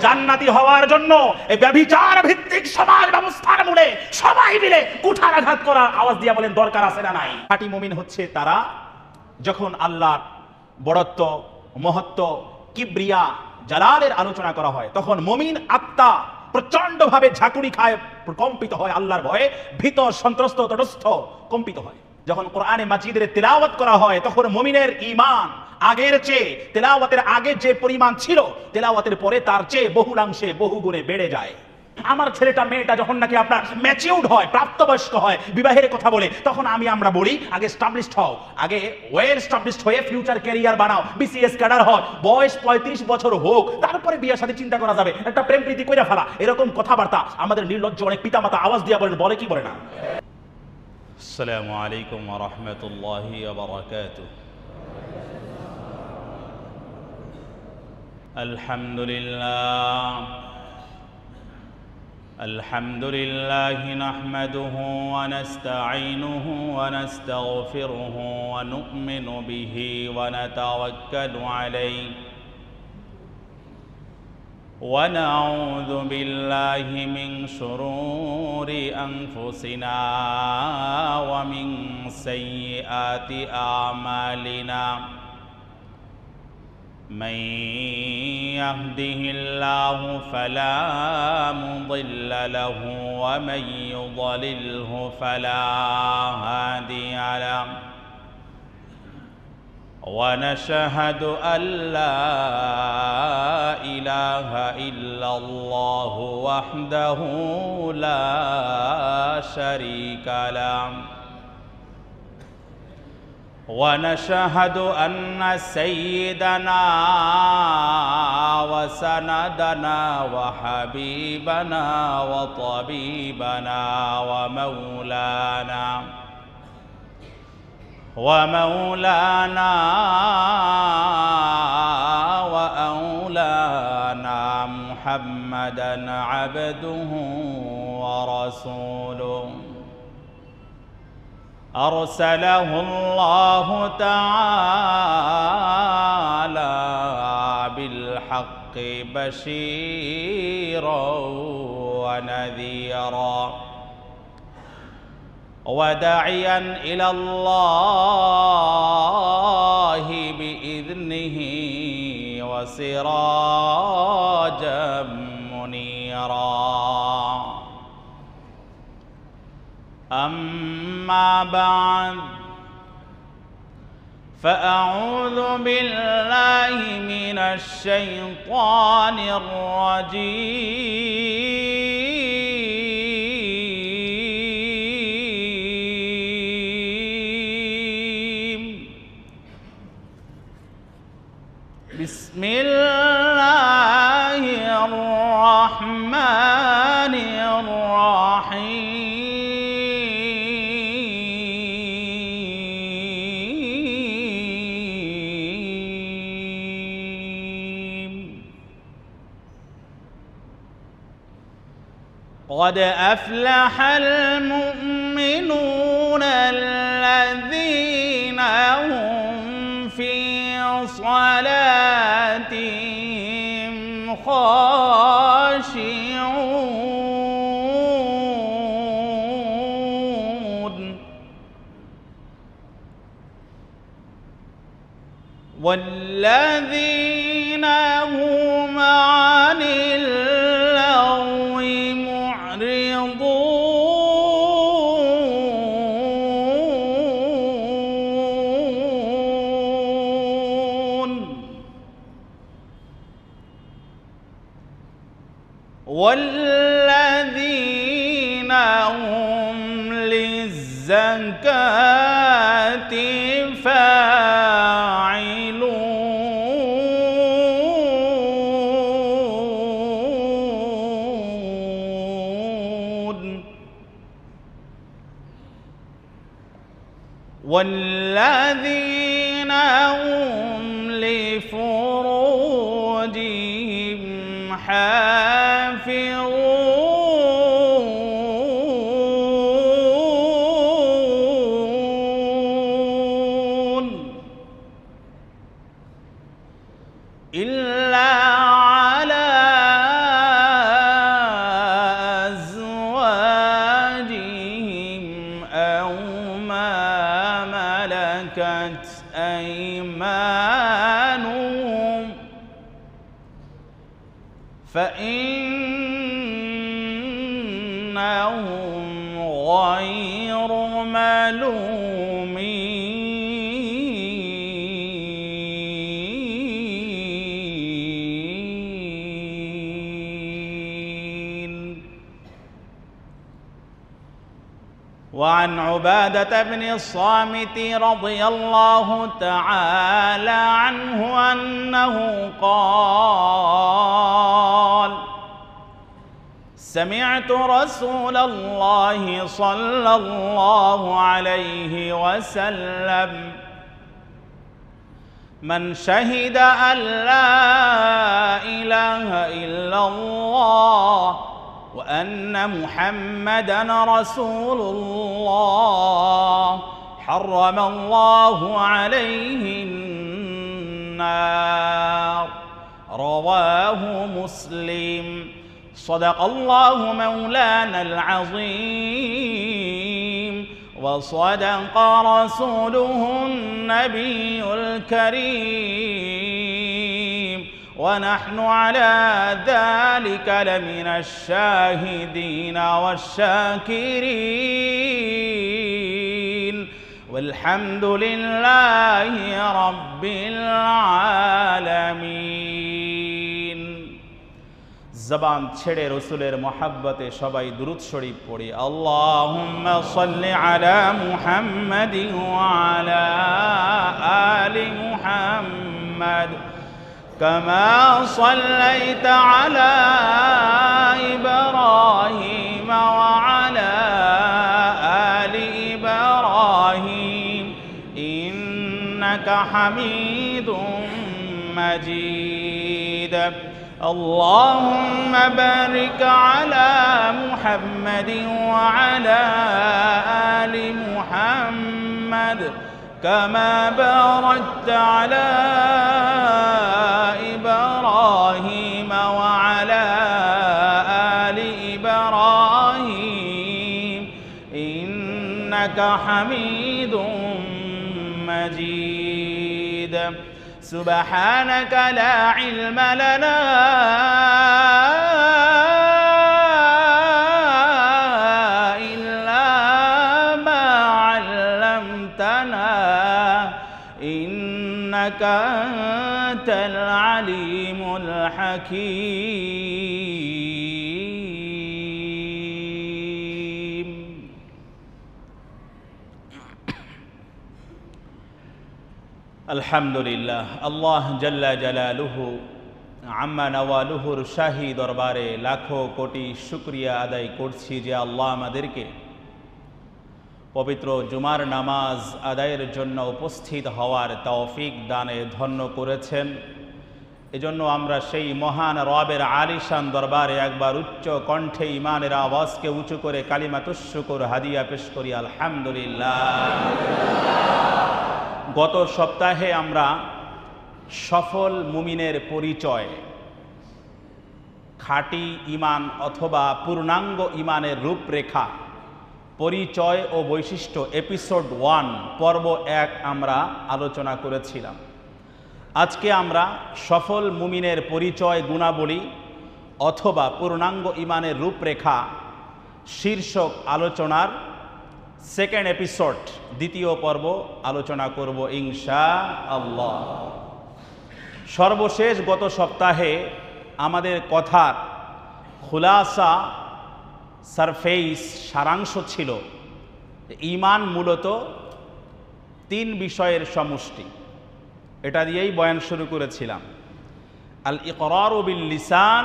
জান্নাতি হওয়ার জন্য এই ব্যভিচার ভিত্তিক সমাজ ব্যবস্থার মূলে সবাই মিলে কুঠারাঘাত করার আওয়াজ দিয়ে বলেন দরকার আছে না নাই? খাঁটি মুমিন হচ্ছে তারা যখন আল্লাহর বড়ত্ব, মহত্ব, কিবরিয়া, জালালের আলোচনা করা হয় তখন মুমিন আত্মা প্রচন্ড ভাবে ঝাঁকুনি খায়, কম্পিত হয়, আল্লাহর ভয়ে ভীত, সন্ত্রস্ত, তটস্থ, কম্পিত হয়। যখন কোরআনে মাজিদের তিলাওয়াত করা হয় তখন মুমিনের ঈমান আগের চেয়ে, তিলাওয়াতের আগে যে পরিমাণ ছিল তিলাওয়াতের পরে তার চেয়ে বহুলাংশে বহুগুণে বেড়ে যায়। আমার ছেলেটা মেয়েটা যখন নাকি আপনার ম্যাচিউরড হয়, প্রাপ্তবয়স্ক হয়, বিবাহের কথা বলে, তখন আমরা বলি আগে এস্টাবলিশড হও, আগে ওয়েল এস্টাবলিশড হয়ে ফিউচার ক্যারিয়ার বানাও, বিসিএস ক্যাডার হয়, বয়স 35 বছর হোক, তারপরে বিয়ের সাথে চিন্তা করা যাবে, একটা প্রেম প্রীতি কইরা ফেলা। এরকম কথাবার্তা আমাদের নির্লজ্জ অনেক পিতামাতা আওয়াজ দিয়া বলেন, বলে কি বলে না? আসসালামু আলাইকুম ওয়া রাহমাতুল্লাহি ওয়া বারাকাতুহু। আলহামদুলিল্লাহ নাহমাদুহু ওয়া নাস্তাঈনুহু ওয়া নাস্তাগফিরুহু ওয়া নু'মিনু বিহি ওয়া নাতাওয়াক্কালু আলাইহি ওয়া নাউযু বিল্লাহি মিন শুরুরি আনফুসিনা ওয়া মিন সাইয়্যাতি আমালিনা। من يهده الله فلا مضل له ومن يضلله فلا هادي له ونشهد أن لا إله إلا الله وحده لا شريك له ونشهد أن سيدنا وسندنا وحبيبنا وطبيبنا ومولانا وأولانا محمدا عبده ورسوله أرسله الله تعالى بالحق بشيرا ونذيرا وداعيا إلى الله بإذنه وسراجا منيرا. أما بعد فأعوذ بالله من الشيطان الرجيم. بسم الله الرحمن الرحيم. قد أفلح المؤمنون الذين هم في صلاتهم خاشعون والذين هم عن اللغو معرضون والذين هم للزكاة فاعلون والذين هم لفروجهم حافظون إلا على أيمانهم فإنهم غير ملومين. وعن عبادة بن الصامت رضي الله تعالى عنه أنه قال: سمعت رسول الله صلى الله عليه وسلم: من شهد أن لا إله إلا الله وأن محمدًا رسول الله حرم الله عليه النار. رواه مسلم. صدق الله مولانا العظيم وصدق رسوله النبي الكريم ونحن على ذلك لمن الشاهدين والشاكرين والحمد لله رب العالمين. জবান ছেড়ে রসুলের মহাব্বতে সবাই দুরূদ শরীফ পড়ি। আল্লাহুম্মা সাল্লি আলা মুহাম্মাদিন ওয়া আলা আলি মুহাম্মাদ কামা সাল্লাইতা আলা ইব্রাহিম ওয়া আলা আলি ইব্রাহিম ইন্নাকা হামিদুম মাজিদ। اللهم بارك على محمد وعلى آل محمد كما باركت على إبراهيم وعلى آل إبراهيم إنك حميد مجيد. سبحانك لا علم لنا إلا ما علمتنا إنك أنت العليم الحكيم. আলহামদুলিল্লাহ, আল্লাহ জাল্লা জালালুহু আম্মা নওয়ালুহুর শাহী দরবারে লাখো কোটি শুকরিয়া আদায় করছি যে আল্লাহ আমাদেরকে পবিত্র জুমার নামাজ আদায়ের জন্য উপস্থিত হওয়ার তৌফিক দানে ধন্য করেছেন। এজন্য আমরা সেই মহান রবের আলিশান দরবারে একবার উচ্চ কণ্ঠে ইমানের আওয়াজকে উঁচু করে কালিমাতুশ শুকর হাদিয়া পেশ করি আলহামদুলিল্লাহ। গত সপ্তাহে আমরা সফল মুমিনের পরিচয়, খাঁটি ঈমান অথবা পূর্ণাঙ্গ ঈমানের রূপরেখা, পরিচয় ও বৈশিষ্ট্য এপিসোড 1 পর্ব 1 আমরা আলোচনা করেছিলাম। আজকে আমরা সফল মুমিনের পরিচয়, গুণাবলী অথবা পূর্ণাঙ্গ ঈমানের রূপরেখা শীর্ষক আলোচনার সেকেন্ড এপিসোড, দ্বিতীয় পর্ব আলোচনা করব ইনশাআল্লাহ। সর্বশেষ গত সপ্তাহে আমাদের কথার খুলাসা, সারফেস, সারাংশ ছিল ঈমান মূলত 3 বিষয়ের সমষ্টি। এটা দিয়েই বয়ান শুরু করেছিলাম। আল ইকরারু বিল লিসান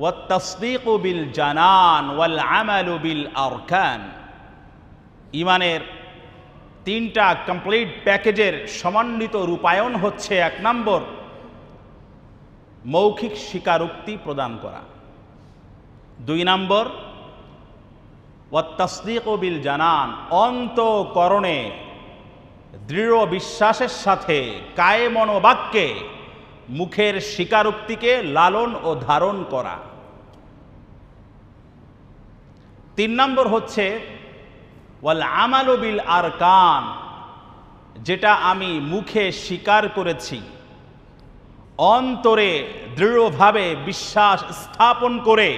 ওয়াত তাসদীকু বিল জানান ওয়াল আমালু বিল আরকান। ঈমানের 3টা কমপ্লিট প্যাকেজের সমন্বিত রূপায়ণ হচ্ছে 1 নম্বর মৌখিক স্বীকারোক্তি প্রদান করা, 2 নম্বর ওয়াত তাসদীকু বিল জানান, অন্তঃকরণে দৃঢ় বিশ্বাসের সাথে কায়ে মনোবাক্যে মুখের স্বীকারোক্তিকে লালন ও ধারণ করা। 3 নম্বর হচ্ছে ওয়াল আমালু বিল আরকান, যেটা আমি মুখে স্বীকার করেছি, অন্তরে দৃঢ়ভাবে বিশ্বাস স্থাপন করে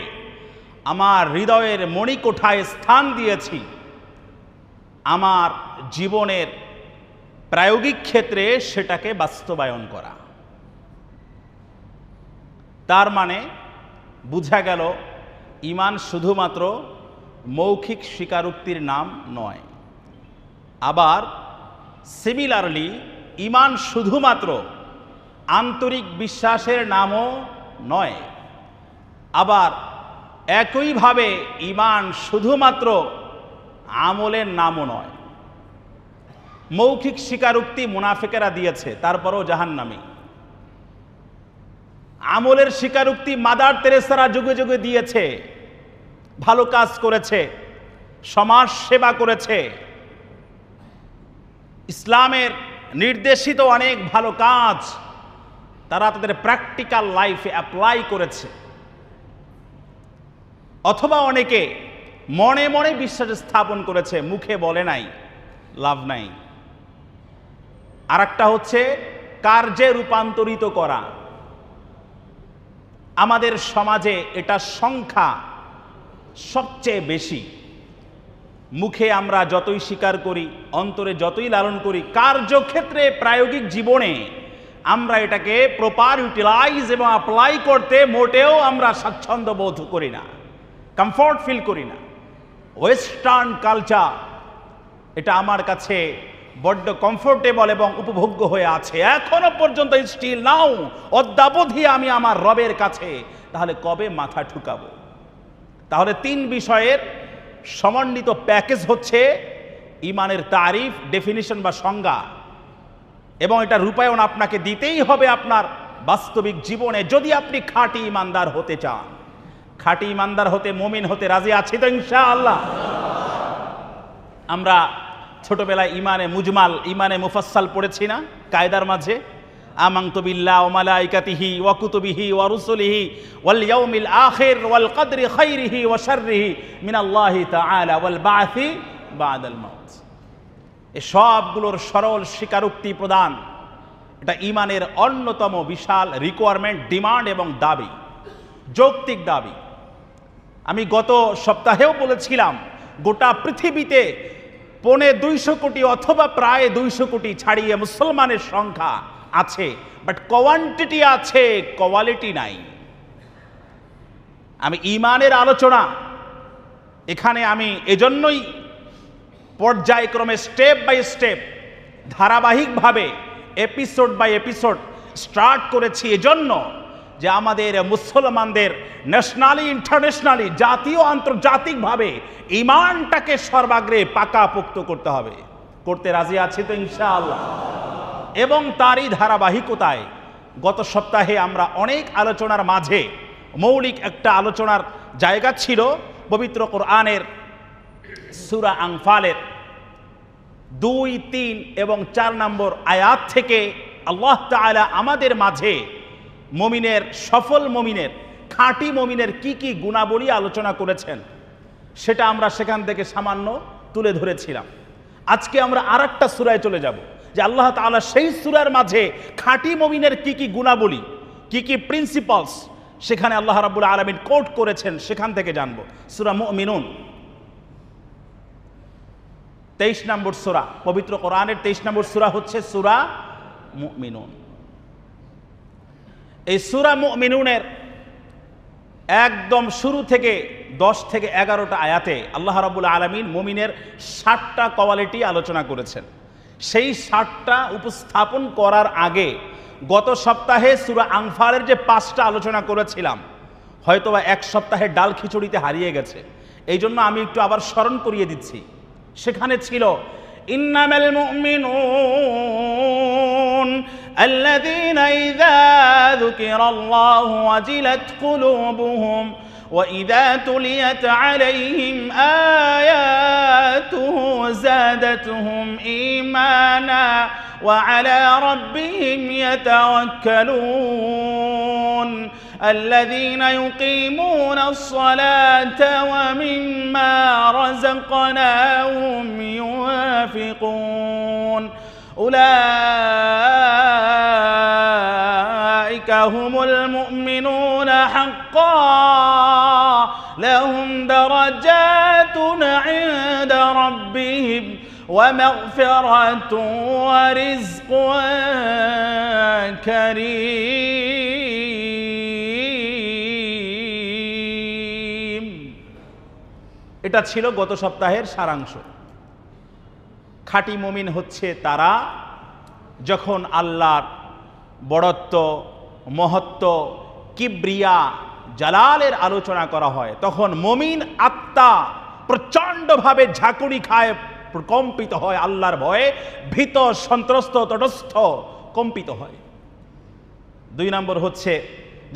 আমার হৃদয়ের মণিকোঠায় স্থান দিয়েছি, আমার জীবনের প্রায়োগিক ক্ষেত্রে সেটাকে বাস্তবায়ন করা। তার মানে বোঝা গেল ঈমান শুধুমাত্র মৌখিক স্বীকারোক্তির নাম নয়। আবার সিমিলারলি ঈমান শুধুমাত্র আন্তরিক বিশ্বাসের নামও নয়। আবার একইভাবে ঈমান শুধুমাত্র আমলের নামও নয়। মৌখিক স্বীকারোক্তি মুনাফিকেরা দিয়েছে, তারপরও জাহান্নামী। আমলের স্বীকারোক্তি মাদার তেরেসারা যুগে যুগে দিয়েছে, ভালো কাজ করেছে, সমাজ সেবা করেছে, ইসলামের নির্দেশিত অনেক ভালো কাজ তারা তাদের প্র্যাকটিক্যাল লাইফে অ্যাপ্লাই করেছে। অথবা অনেকে মনে মনে বিশ্বাস স্থাপন করেছে, মুখে বলে নাই, লাভ নাই। আর একটা হচ্ছে কার্যে রূপান্তরিত করা। আমাদের সমাজে এটার সংখ্যা সবচেয়ে বেশি। মুখে আমরা যতই স্বীকার করি, অন্তরে যতই লালন করি, কার্যক্ষেত্রে প্রায়োগিক জীবনে আমরা এটাকে প্রপার ইউটিলাইজ এবং অ্যাপ্লাই করতে মোটেও আমরা স্বাচ্ছন্দ্য বোধ করি না, কমফর্ট ফিল করি না। ওয়েস্টার্ন কালচার এটা আমার কাছে বড্ড কমফোর্টেবল এবং উপভোগ্য হয়ে আছে এখনো পর্যন্ত, স্টিল নাও, অদ্যাবধি আমি আমার রবের কাছে। তাহলে কবে মাথা ঠুকাবো? তাহলে তিন বিষয়ের সমন্বিত প্যাকেজ হচ্ছে ঈমানের তারিফ, ডেফিনিশন বা সংজ্ঞা, এবং এটা রূপায়ণ আপনাকে দিতেই হবে আপনার বাস্তবিক জীবনে, যদি আপনি খাঁটি ঈমানদার হতে চান। খাঁটি ঈমানদার হতে, মুমিন হতে রাজি আছি তো ইনশাআল্লাহ? আমরা ছোটবেলায় ইমানে মুজমাল, ইমানে মুফাসসাল পড়েছি না কায়দার মাঝে? আমানতু বিল্লাহি ওয়া মালাইকাতিহি ওয়া কুতুবিহি ওয়া রুসুলিহি ওয়াল ইয়াউমিল আখির ওয়াল কদরি খাইরিহি ওয়া শাররিহি মিনাল্লাহি তাআলা ওয়াল বা'থি বা'দাল মাউত। এই সবগুলোর সরল স্বীকারোক্তি প্রদান, এটা ঈমানের অন্যতম বিশাল রিকোয়ারমেন্ট, ডিমান্ড এবং দাবি, যৌক্তিক দাবি। আমি গত সপ্তাহেও বলেছিলাম, গোটা পৃথিবীতে 250 কোটি অথবা প্রায় 200 কোটি ছাড়িয়ে মুসলমানের সংখ্যা আছে, বাট কোয়ান্টিটি আছে, কোয়ালিটি নাই। আমি ঈমানের আলোচনা এখানে আমি এজন্যই পর্যায়ক্রমে স্টেপ বাই স্টেপ ধারাবাহিকভাবে এপিসোড বাই এপিসোড স্টার্ট করেছি, এজন্য যে আমাদের মুসলমানদের ন্যাশনালি, ইন্টারন্যাশনালি, জাতীয় আন্তর্জাতিকভাবে ঈমানটাকে সর্বাগ্রে পাকাপোক্ত করতে হবে। করতে রাজি আছি তো ইনশাআল্লাহ? এবং তারই ধারাবাহিকতায় গত সপ্তাহে আমরা অনেক আলোচনার মাঝে মৌলিক একটা আলোচনার জায়গা ছিল পবিত্র কোরআনের সূরা আনফালের 2, 3 এবং 4 নম্বর আয়াত থেকে আল্লাহ তাআলা আমাদের মাঝে মুমিনের, সফল মুমিনের, খাঁটি মুমিনের কি কি গুণাবলী আলোচনা করেছেন, সেটা আমরা সেখান থেকে সামান্য তুলে ধরেছিলাম। আজকে আমরা আরেকটা সূরায় চলে যাব, যে আল্লাহ তাআলা সেই সূরার মাঝে খাঁটি মুমিনের কি কি গুণাবলী, কি কি প্রিন্সিপালস সেখানে আল্লাহ রাব্বুল আলামিন কোট করেছেন, সেখান থেকে জানব। সূরা মুমিনুন 23 নম্বর সূরা, পবিত্র কোরআনের 23 নম্বর সূরা হচ্ছে সূরা মুমিনুন। এই সূরা মুমিনুনের একদম শুরু থেকে 10 থেকে 11টা আয়াতে আল্লাহ রাব্বুল আলামিন মুমিনের 60টা কোয়ালিটি আলোচনা করেছেন। সেই 60টা উপস্থাপন করার আগে গত সপ্তাহে সূরা আনফালের যে 5টা আলোচনা করেছিলাম, হয়তোবা এক সপ্তাহে ডাল খিচুড়িতে হারিয়ে গেছে, এই জন্য আমি একটু আবার স্মরণ করিয়ে দিচ্ছি। সেখানে ছিল ইন্নামাল মুমিনুন আল্লাযীনা ইযা যুকিরাল্লাহু ওয়াজিলাত কুলুবুহুম ওয়া ইযা তুলিয়াত আলাইহিম আয়াতুহু যাদাতুহুম ঈমানা ওয়া আলা রাব্বিহিম ইয়াতাওয়াক্কালুন الذين يقيمون الصلاة ومما رزقناهم ينفقون উলাইকা হুমুল মুমিনুনা হাক্কা লাহুম দারাজাতুন ইনদা রাব্বিহিম ওয়া মাগফিরাতুন ওয়া রিজকুন কারীম। এটা ছিল গত সপ্তাহের সারাংশ। খাঁটি মুমিন হচ্ছে তারা যখন আল্লাহর বড়ত্ব, মহত্ব, কিবরিয়া, জালালের আলোচনা করা হয় তখন মুমিন আত্মা প্রচণ্ডভাবে ঝাঁকুনি খায়, কম্পিত হয়, আল্লাহর ভয়ে ভীত, সন্ত্রস্ত, তটস্থ, কম্পিত হয়। 2 নম্বর হচ্ছে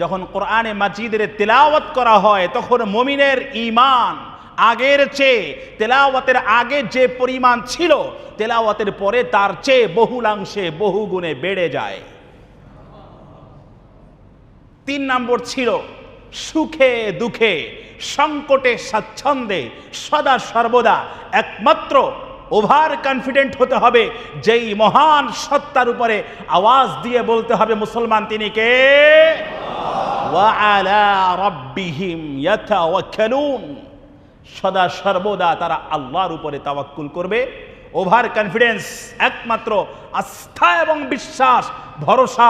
যখন কোরআনে মাজিদের তেলাওয়াত করা হয় তখন মুমিনের ঈমান আগের চেয়ে, তেলাওয়াতের আগে যে পরিমাণ ছিল তেলাওয়াতের পরে তার চেয়ে বহুলাংশে বহুগুণে বেড়ে যায়। 3 নম্বর ছিল সুখে দুঃখে, সংকটে স্বাচ্ছন্দ্যে সদা সর্বদা একমাত্র ওভার কনফিডেন্ট হতে হবে যেই মহান সত্তার উপরে আওয়াজ দিয়ে বলতে হবে মুসলমান তিনি কে? ওয়া আলা রাব্বিহিম ইয়াতাওয়াক্কালুন। সদা সর্বদা তারা আল্লাহর উপরে তাওয়াক্কুল করবে। ওভার কনফিডেন্স একমাত্র আস্থা এবং বিশ্বাস, ভরসা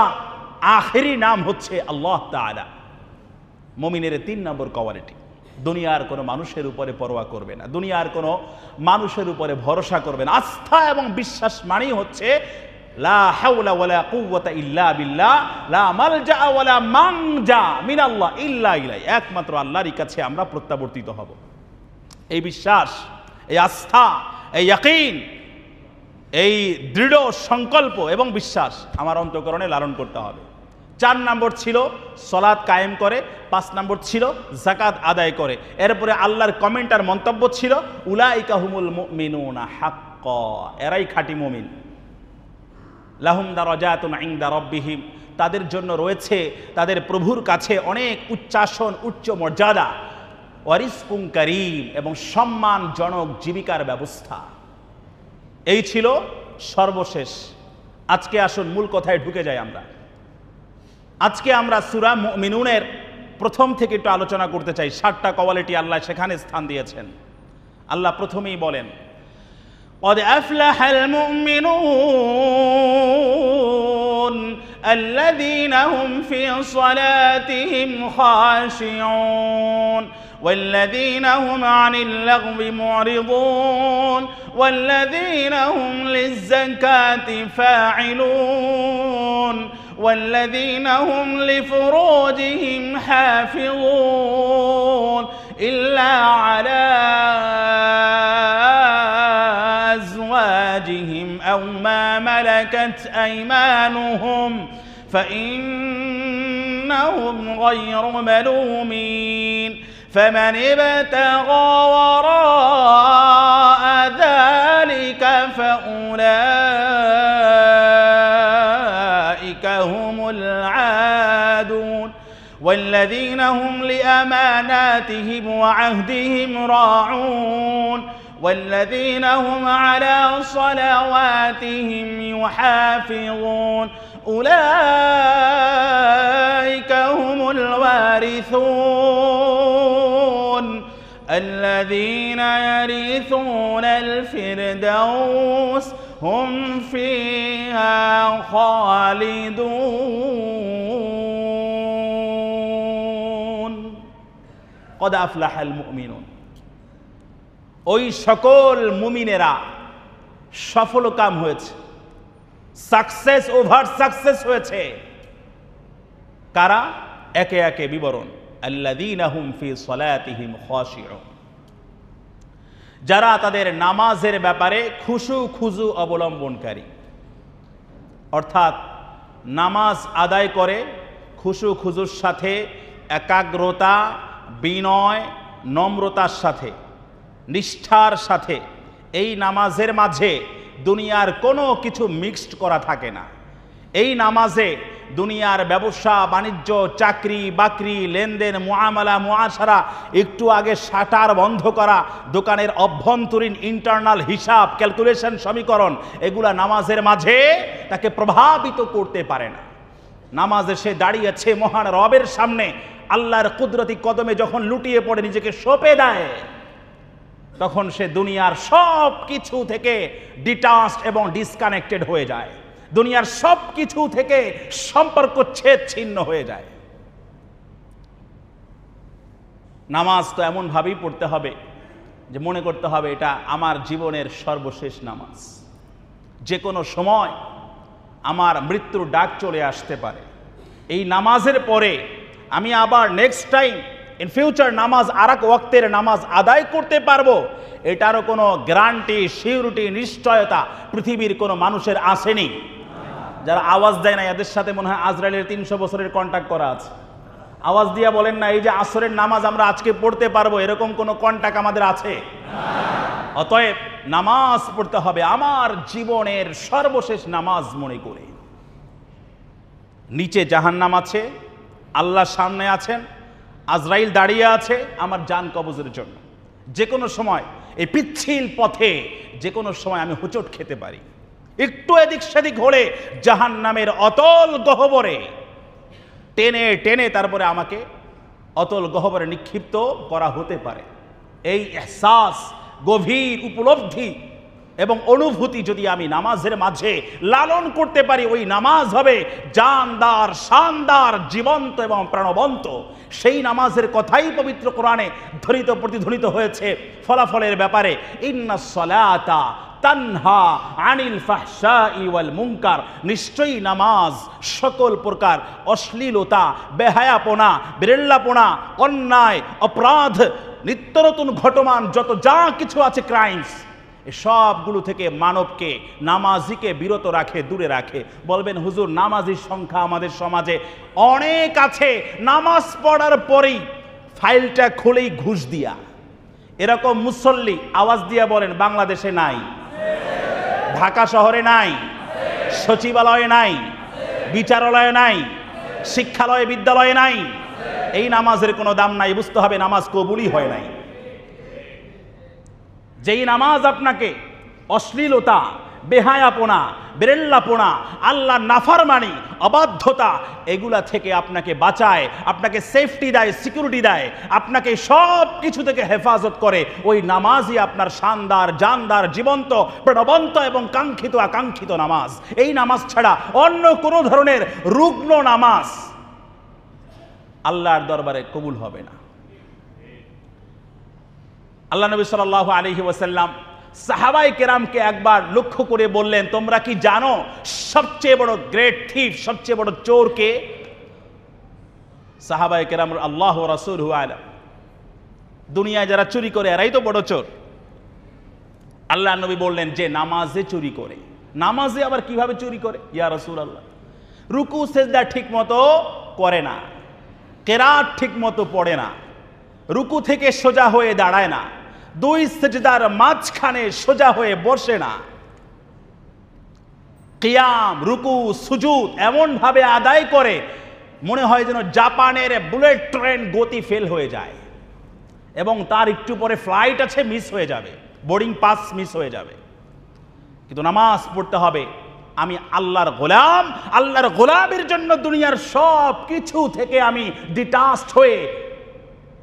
আখেরি নাম হচ্ছে আল্লাহ তাআলা। মুমিনের 3 নম্বর কোয়ালিটি, দুনিয়ার কোনো মানুষের উপরে পরোয়া করবে না, দুনিয়ার কোনো মানুষের উপরে ভরসা করবে না। আস্থা এবং বিশ্বাস মানেই হচ্ছে লা হাওলা ওয়ালা কুওয়াতা ইল্লা বিল্লাহ, লা মালজা ওয়ালা মানজা মিনাল্লাহ ইল্লা ইলাইহি। একমাত্র আল্লাহরই কাছে আমরা প্রত্যাবর্তিত হব। এই বিশ্বাস, এই আস্থা, এই ইয়াকিন, এই দৃঢ় সংকল্প এবং বিশ্বাস আমার অন্তঃকরণে লালন করতে হবে। 4 নম্বর ছিল সালাত কায়েম করে, 5 নম্বর ছিল যাকাত আদায় করে। এরপরে আল্লাহর কমেন্ট আর মন্তব্য ছিল উলাইকা হুমুল মুমিনুনা হাক্কা, এরাই খাঁটি মুমিন। লাহুম দারাজাতুন ইনদা রাব্বিহিম, তাদের জন্য রয়েছে তাদের প্রভুর কাছে অনেক উচ্চাসন, উচ্চ মর্যাদা, ওয়া রিজকুন কারীম, এবং সম্মানজনক জীবিকার ব্যবস্থা। এই ছিল সর্বশেষ। আজকে আসুন মূল কথায় ঢুকে যাই আমরা। আজকে আমরা সূরা মুমিনুনের প্রথম থেকে একটু আলোচনা করতে চাই। 7টা কোয়ালিটি আল্লাহ সেখানে স্থান দিয়েছেন। আল্লাহ প্রথমেই বলেন قد أفلح المؤمنون الذين هم في صلاتهم خاشعون والذين هم عن اللغو معرضون والذين هم للزكاة فاعلون والذين هم لفروجهم حافظون إلا على أزواجهم أو ما ملكت أيمانهم فإنهم غير ملومين فمن ابتغى وراء ذلك فأولئك هم العادون والذين هم لأماناتهم وعهدهم راعون والذين هم على صلواتهم يحافظون أولئك هم الوارثون الذين يرثون الفردوس هم فيها خالدون قد أفلح المؤمنون ওই সকল মুমিনেরা সফলকাম হয়েছে, সাকসেস ওভার সাকসেস হয়েছে। কারা? একে একে বিবরণ। আল্লাযীনা হুম ফি সলাতিহিম খাশিউন, যারা তাদের নামাজের ব্যাপারে খুশু খুজু অবলম্বনকারী, অর্থাৎ নামাজ আদায় করে খুশু খুজুর সাথে, একাগ্রতা, বিনয়, নম্রতার সাথে, নিষ্ঠার সাথে। এই নামাজের মাঝে দুনিয়ার কোনো কিছু মিক্সড করা থাকে না। এই নামাজে দুনিয়ার ব্যবসা বাণিজ্য, চাকরি বাকরি, লেনদেন, মুআমালা মুআশারা, একটু আগে শাটার বন্ধ করা, দোকানের অভ্যন্তরীণ ইন্টারনাল হিসাব, ক্যালকুলেশন, সমীকরণ, এগুলা নামাজের মাঝে তাকে প্রভাবিত করতে পারে না। নামাজে সে দাঁড়িয়েছে মহান রবের সামনে, আল্লাহর কুদরতি কদমে যখন লুটিয়ে পড়ে নিজেকে সঁপে দেয়, তখন সে দুনিয়ার সব কিছু থেকে ডিটাচড এবং ডিসকানেক্টেড হয়ে যায়, দুনিয়ার সব কিছু থেকে সম্পর্ক ছিন্ন হয়ে যায়। নামাজ তো এমন ভাবেই পড়তে হবে যে মনে করতে হবে এটা আমার জীবনের সর্বশেষ নামাজ, যে কোনো সময় আমার মৃত্যুর ডাক চলে আসতে পারে। এই নামাজের পরে আমি আবার নেক্সট টাইম ইন ফিউচার নামাজ আর এক ওয়াক্তের নামাজ আদায় করতে পারবো, এটারও কোনো গ্যারান্টি, সিউরিটি, নিশ্চয়তা পৃথিবীর কোনো মানুষের আসেনি। যারা আওয়াজ দেয় না এদের সাথে মনে হয় আজরাইলের 300 বছরের কন্ট্যাক্ট করা আছে। আওয়াজ দিয়ে বলেন না এই যে আসরের নামাজ আমরা আজকে পড়তে পারবো, এরকম কোনো কন্ট্যাক্ট আমাদের আছে? অতএব নামাজ পড়তে হবে আমার জীবনের সর্বশেষ নামাজ মনে করে। নিচে জাহান্নাম আছে, আল্লাহ সামনে আছেন, আজরাইল দাঁড়িয়ে আছে আমার জান কবজের জন্য। যে কোনো সময় এই পিচ্ছিল পথে যে কোনো সময় আমি হোঁচট খেতে পারি, একটু এদিক সেদিক হলে জাহান্নামের অতল গহ্বরে টেনে টেনে তারপরে আমাকে অতল গহ্বরে নিক্ষিপ্ত করা হতে পারে। এই ইহসাস, গভীর উপলব্ধি এবং অনুভূতি যদি আমি নামাজের মাঝে লালন করতে পারি, ওই নামাজ হবে জানদার, শানদার, জীবন্ত এবং প্রাণবন্ত। সেই নামাজের কথাই পবিত্র কোরআনে ধ্বনিত প্রতিধ্বনিত হয়েছে ফলাফলের ব্যাপারে, ইন্নাস সালাতা তানহা আনিল ফাহশাই ওয়াল মুনকার, নিশ্চয়ই নামাজ সকল প্রকার অশ্লীলতা, বেহায়াপনা, বিড়ল্লাপনা, অন্যায়, অপরাধ, নিত্য নতুন ঘটমান যত যা কিছু আছে ক্রাইমস, সবগুলো থেকে মানবকে, নামাজিকে বিরত রাখে, দূরে রাখে। বলবেন হুজুর নামাজির সংখ্যা আমাদের সমাজে অনেক আছে, নামাজ পড়ার পরেই ফাইলটা খুলেই ঘুষ দিয়া, এরকম মুসল্লি আওয়াজ দিয়া বলেন বাংলাদেশে নাই, ঢাকা শহরে নাই, সচিবালয়ে নাই, বিচারালয়ে নাই, শিক্ষালয়ে বিদ্যালয়ে নাই। এই নামাজের কোনো দাম নাই, বুঝতে হবে নামাজ কবুলই হয় নাই। যেই নামাজ আপনাকে অশ্লীলতা, বেহায়াপনা, বেরেল্লাপনা, আল্লাহ নাফরমানি, অবাধ্যতা এগুলা থেকে আপনাকে বাঁচায়, আপনাকে সেফটি দেয়, সিকিউরিটি দেয়, আপনাকে সব কিছু থেকে হেফাজত করে, ওই নামাজই আপনার শানদার, জানদার, জীবন্ত, প্রাণবন্ত এবং কাঙ্ক্ষিত আকাঙ্ক্ষিত নামাজ। এই নামাজ ছাড়া অন্য কোনো ধরনের রুগ্ন নামাজ আল্লাহর দরবারে কবুল হবে না। আল্লাহ নবী সাল্লাল্লাহু আলাইহি ওয়াসাল্লাম সাহাবায়ে কেরামকে একবার লক্ষ্য করে বললেন, তোমরা কি জানো সবচেয়ে বড় গ্রেট থিফ, সবচেয়ে বড় চোর কে? সাহাবায়ে কেরাম আল্লাহু ওয়া রাসূলুহু আলাম, দুনিয়ায় যারা চুরি করে এরাই তো বড় চোর। আল্লাহ নবী বললেন যে নামাজে চুরি করে। নামাজে আবার কিভাবে চুরি করে? ইয়া রাসূলুল্লাহ, রুকু সেজদা ঠিক মতো করে না, কেরাত ঠিক মতো পড়ে না, রুকু থেকে সোজা হয়ে দাঁড়ায় না, দুই সেজদার মাঝখানে সোজা হয়ে বসে না, কিয়াম, রুকু, সুজুদ এমন ভাবে আদায় করে মনে হয় যেন জাপানের বুলেট ট্রেন গতি ফেল হয়ে যায় এবং তার একটু পরে ফ্লাইট আছে, মিস হয়ে যাবে, বোর্ডিং পাস মিস হয়ে যাবে। কিন্তু নামাজ পড়তে হবে আমি আল্লাহর গোলাম, আল্লাহর গোলামের জন্য দুনিয়ার সব কিছু থেকে আমি ডিটাচড হয়ে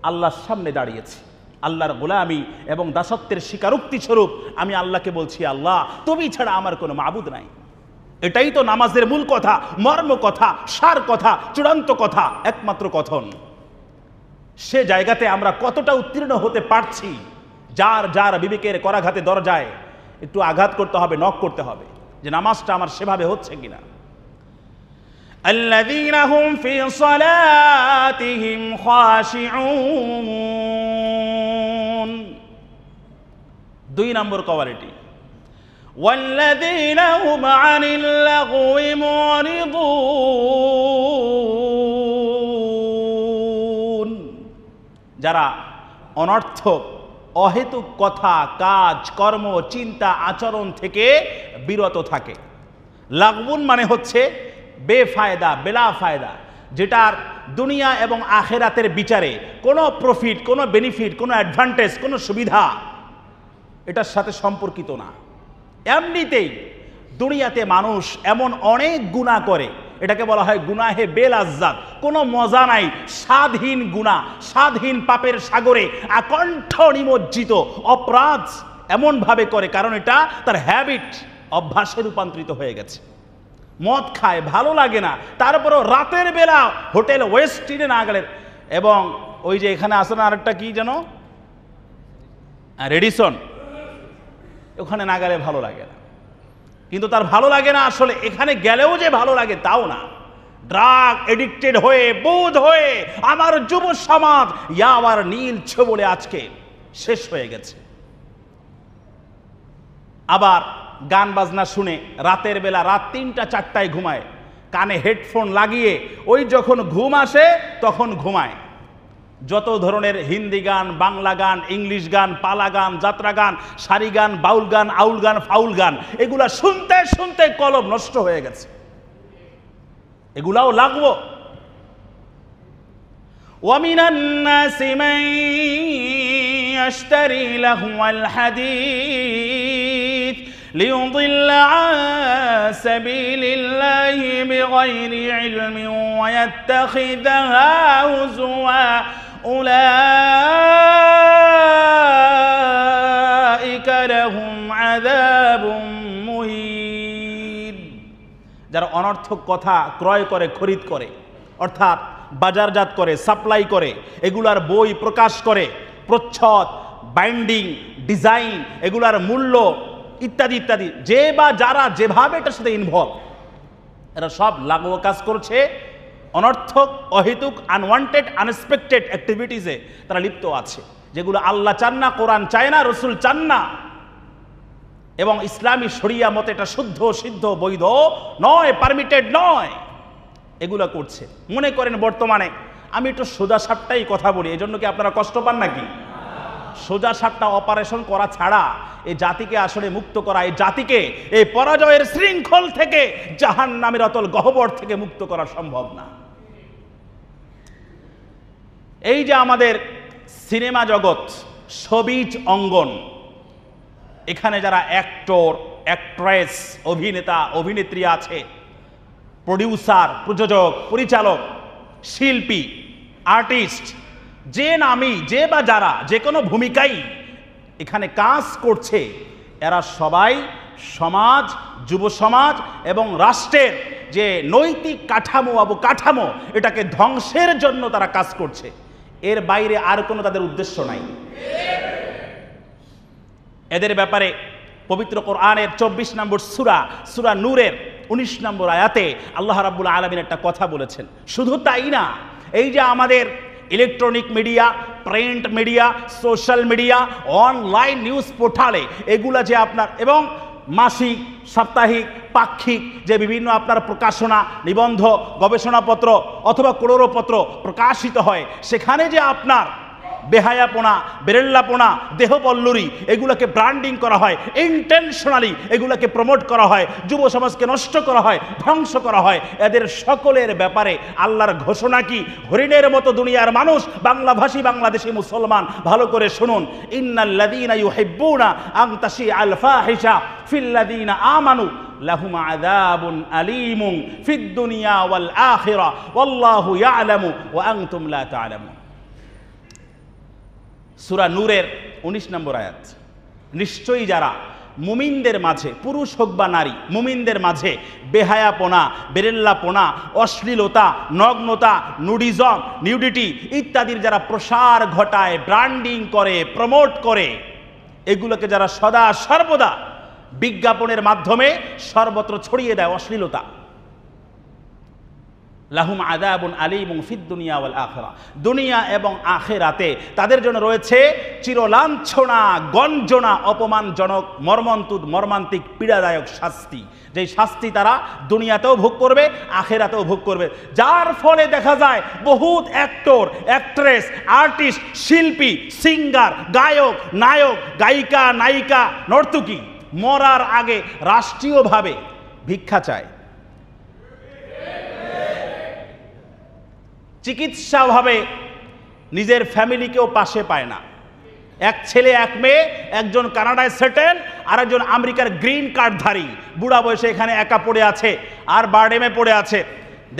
আল্লাহর সামনে দাঁড়িয়েছি, আল্লাহর গোলামি এবং দাসত্বের স্বীকারোক্তি স্বরূপ আমি আল্লাহকে বলছি, আল্লাহ তুমি ছাড়া আমার কোনো মাবুদ নাই। এটাই তো নামাজের মূল কথা, মর্ম কথা, সার কথা, চূড়ান্ত কথা, একমাত্র কথন। সে জায়গাতে আমরা কতটা উত্তীর্ণ হতে পারছি? যার যার বিবেকের করাঘাতে দরজায় একটু আঘাত করতে হবে, নক করতে হবে যে নামাজটা আমার সেভাবে হচ্ছে কিনা। الذين هم في صلاتهم خاشعون, 2 নম্বর কোয়ালিটি। والذين هم عن اللغو معرضون, যারা অনর্থক অহেতুক কথা, কাজ, কর্ম, চিন্তা, আচরণ থেকে বিরত থাকে। লাগবুন মানে হচ্ছে বেফায়দা, বেলা ফায়দা, যেটার দুনিয়া এবং আখেরাতের বিচারে কোনো প্রফিট, কোনো বেনিফিট, কোনো অ্যাডভান্টেজ, কোনো সুবিধা এটার সাথে সম্পর্কিত না। এমনিতেই দুনিয়াতে মানুষ এমন অনেক গুনাহ করে, এটাকে বলা হয় গুনাহে বেলাজ্জাত, কোনো মজা নাই, স্বাদহীন গুনাহ, স্বাদহীন পাপের সাগরে আকণ্ঠ নিমজ্জিত অপরাধ এমনভাবে করে, কারণ এটা তার হ্যাবিট, অভ্যাসে রূপান্তরিত হয়ে গেছে। মদ খায়, ভালো লাগে না, তারপরও রাতের বেলা হোটেল ওয়েস্টিনে না গেলে, এবং ওই যে এখানে আসে না আরেকটা কি যেন রেডিসন, ওখানে না গেলে ভালো লাগে না। কিন্তু তার ভালো লাগে না আসলে এখানে গেলেও যে ভালো লাগে তাও না। ড্রাগ এডিক্টেড হয়ে, বোধ হয়ে আমার যুব সমাজ ইয়াবার নীল ছবলে আজকে শেষ হয়ে গেছে। আবার গান বাজনা শুনে রাতের বেলা রাত 3টা 4টায় ঘুমায়, কানে হেডফোন লাগিয়ে ওই যখন ঘুম আসে তখন ঘুমায়। যত ধরনের হিন্দি গান, বাংলা গান, ইংলিশ গান, পালা গান, যাত্রা গান, সারি গান, বাউল গান, আউল গান, ফাউল গান, এগুলা শুনতে শুনতে কলম নষ্ট হয়ে গেছে। এগুলাও লাগবো। ওয়ামিনান নাসি মান ইয়াশতারি লাহওয়াল হাদিস লিয়ুদিল্লা আন সাবিলিল্লাহি বিগাইরি ইলমিন ওয়া ইয়াত্তাখিযাহা হুজুয়া উলাইকা লাহুম আযাবুম মুহিন। যারা অনর্থক কথা ক্রয় করে, খরিদ করে, অর্থাৎ বাজারজাত করে, সাপ্লাই করে, এগুলার বই প্রকাশ করে, প্রচ্ছদ, বাইন্ডিং, ডিজাইন, এগুলার মূল্য ইত্যাদি ইত্যাদি, যে বা যারা যেভাবে এটার সাথে ইনভলভ, এরা সব লাগোয়া কাজ করছে, অনর্থক, অহেতুক, আনওয়ান্টেড, আনএক্সপেক্টেড অ্যাক্টিভিটিসে তারা লিপ্ত আছে, যেগুলো আল্লাহ চান না, কোরআন চায় না, রসুল চান না, এবং ইসলামী শরিয়া মতে এটা শুদ্ধ, সিদ্ধ, বৈধ নয়, পারমিটেড নয়, এগুলো করছে। মনে করেন বর্তমানে, আমি একটু সোজা সাপটাই কথা বলি, এই জন্য কি আপনারা কষ্ট পান নাকি? সোজা সাপটা অপারেশন করা ছাড়া এই জাতিকে আসলে মুক্ত করা, এই জাতিকে এই পরাজয়ের শৃঙ্খল থেকে, জাহান্নামের অতল গহ্বর থেকে মুক্ত করা সম্ভব না। এই যে আমাদের সিনেমা জগৎ, সবিজ অঙ্গন, এখানে যারা অ্যাক্টর, অ্যাক্ট্রেস, অভিনেতা, অভিনেত্রী আছে, প্রডিউসার, প্রযোজক, পরিচালক, শিল্পী, আর্টিস্ট, যে নামই, যে বা যারা যে কোনো ভূমিকাই এখানে কাজ করছে, এরা সবাই সমাজ, যুব সমাজ এবং রাষ্ট্রের যে নৈতিক কাঠামো, অবকাঠামো, এটাকে ধ্বংসের জন্য তারা কাজ করছে। এর বাইরে আর কোনো তাদের উদ্দেশ্য নাই। এদের ব্যাপারে পবিত্র কোরআনের 24 নম্বর সূরা নূরের 19 নম্বর আয়াতে আল্লাহ রাব্বুল আলামিন একটা কথা বলেছেন। শুধু তাই না, এই যে আমাদের electronic media, print media, social media, online news পোর্টালে এগুলা যে আপনার, এবং মাসিক, সাপ্তাহিক, পাক্ষিক যে বিভিন্ন আপনার প্রকাশনা, নিবন্ধ, গবেষণাপত্র অথবা কোড়রপত্র প্রকাশিত হয়, সেখানে যে আপনার বেহায়াপনা, বেরেল্লাপনা, দেহপল্লুরি, এগুলোকে ব্র্যান্ডিং করা হয়, ইন্টেনশনালি এগুলোকে প্রমোট করা হয়, যুব সমাজকে নষ্ট করা হয়, ধ্বংস করা হয়। এদের সকলের ব্যাপারে আল্লাহর ঘোষণা কি? হরিণের মতো দুনিয়ার মানুষ, বাংলাভাষী বাংলাদেশি মুসলমান, ভালো করে শুনুন। ইন্নাল্লাযীনা ইউহিব্বুনা আন তাশিআল ফাহিশা ফিল্লাযীনা আমানু লাহুম আযাবুন আলীমুন ফিদ দুনিয়া ওয়াল আখিরা ওয়াল্লাহু ইয়ালামু ওয়া আনতুম লা তা'লামুন। সূরা নূরের 19 নম্বর আয়াত। নিশ্চয়ই যারা মুমিনদের মাঝে, পুরুষ হোক বা নারী, মুমিনদের মাঝে বেহায়াপনা, বেরেল্লাপনা, অশ্লীলতা, নগ্নতা, নুডিজম, নিউডিটি ইত্যাদির যারা প্রসার ঘটায়, ব্র্যান্ডিং করে, প্রমোট করে, এগুলোকে যারা সদা সর্বদা বিজ্ঞাপনের মাধ্যমে সর্বত্র ছড়িয়ে দেয় অশ্লীলতা, লাহুম আযাবুন আলীমুন ফিদ দুনিয়া ওয়াল আখিরা, দুনিয়া এবং আখিরাতে তাদের জন্য রয়েছে চিরলাঞ্ছনা, গঞ্জনা, অপমানজনক, মর্মান্তিক, পীড়াদায়ক শাস্তি, যেই শাস্তি তারা দুনিয়াতেও ভোগ করবে, আখিরাতেও ভোগ করবে। যার ফলে দেখা যায় বহুত অ্যাক্টর, অ্যাক্ট্রেস, আর্টিস্ট, শিল্পী, সিঙ্গার, গায়ক, নায়ক, গায়িকা, নায়িকা, নর্তকী মরার আগে রাষ্ট্রীয়ভাবে ভিক্ষা চায়। চিকিৎসা অভাবে নিজের ফ্যামিলিকেও পাশে পায় না। এক ছেলে এক মেয়ে, একজন কানাডায় সেটেল, আর একজন আমেরিকার গ্রিন কার্ডধারী, বুড়া বয়সে এখানে একা পড়ে আছে আর বারডেমে পড়ে আছে,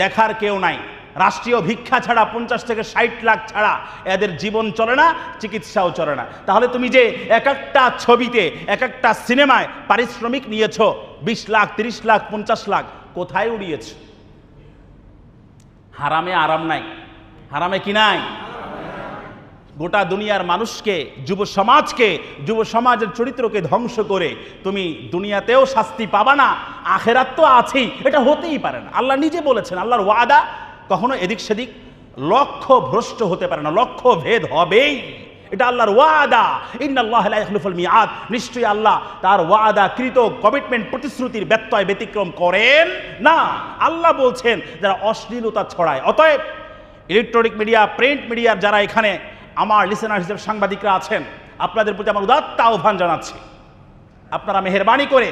দেখার কেউ নাই। রাষ্ট্রীয় ভিক্ষা ছাড়া 50 থেকে 60 লাখ ছাড়া এদের জীবন চলে না, চিকিৎসাও চলে না। তাহলে তুমি যে এক একটা ছবিতে, এক একটা সিনেমায় পারিশ্রমিক নিয়েছ 20 লাখ, 30 লাখ, 50 লাখ, কোথায় উড়িয়েছ? হারামে আরাম নাই, হারামে কি নাই? গোটা দুনিয়ার মানুষকে, যুব সমাজকে, যুব সমাজের চরিত্রকে ধ্বংস করে তুমি দুনিয়াতেও শাস্তি পাবা না, আখেরাত তো আছেই। এটা হতেই পারে না। আল্লাহ নিজে বলেছেন, আল্লাহর ওয়াদা কখনো এদিক সেদিক লক্ষ্য ভ্রষ্ট হতে পারে না, লক্ষ্য ভেদ হবেই। এটা আল্লাহর ওয়াদা। ইন্নাল্লাহা লা ইখলিফুল মিআদ, নিশ্চয়ই আল্লাহ তার ওয়াদা কৃত কমিটমেন্ট প্রতিশ্রুতির ব্যত্যয় ব্যতিক্রম করেন না। আল্লাহ বলছেন যারা অশ্লীলতা ছড়ায়, অতএব ইলেকট্রনিক মিডিয়া, প্রিন্ট মিডিয়ার যারা এখানে আমার লিসেনার হিসেবে সাংবাদিকরা আছেন, আপনাদের প্রতি আমার উদাত্ত আহ্বান জানাচ্ছি, আপনারা মেহেরবানি করে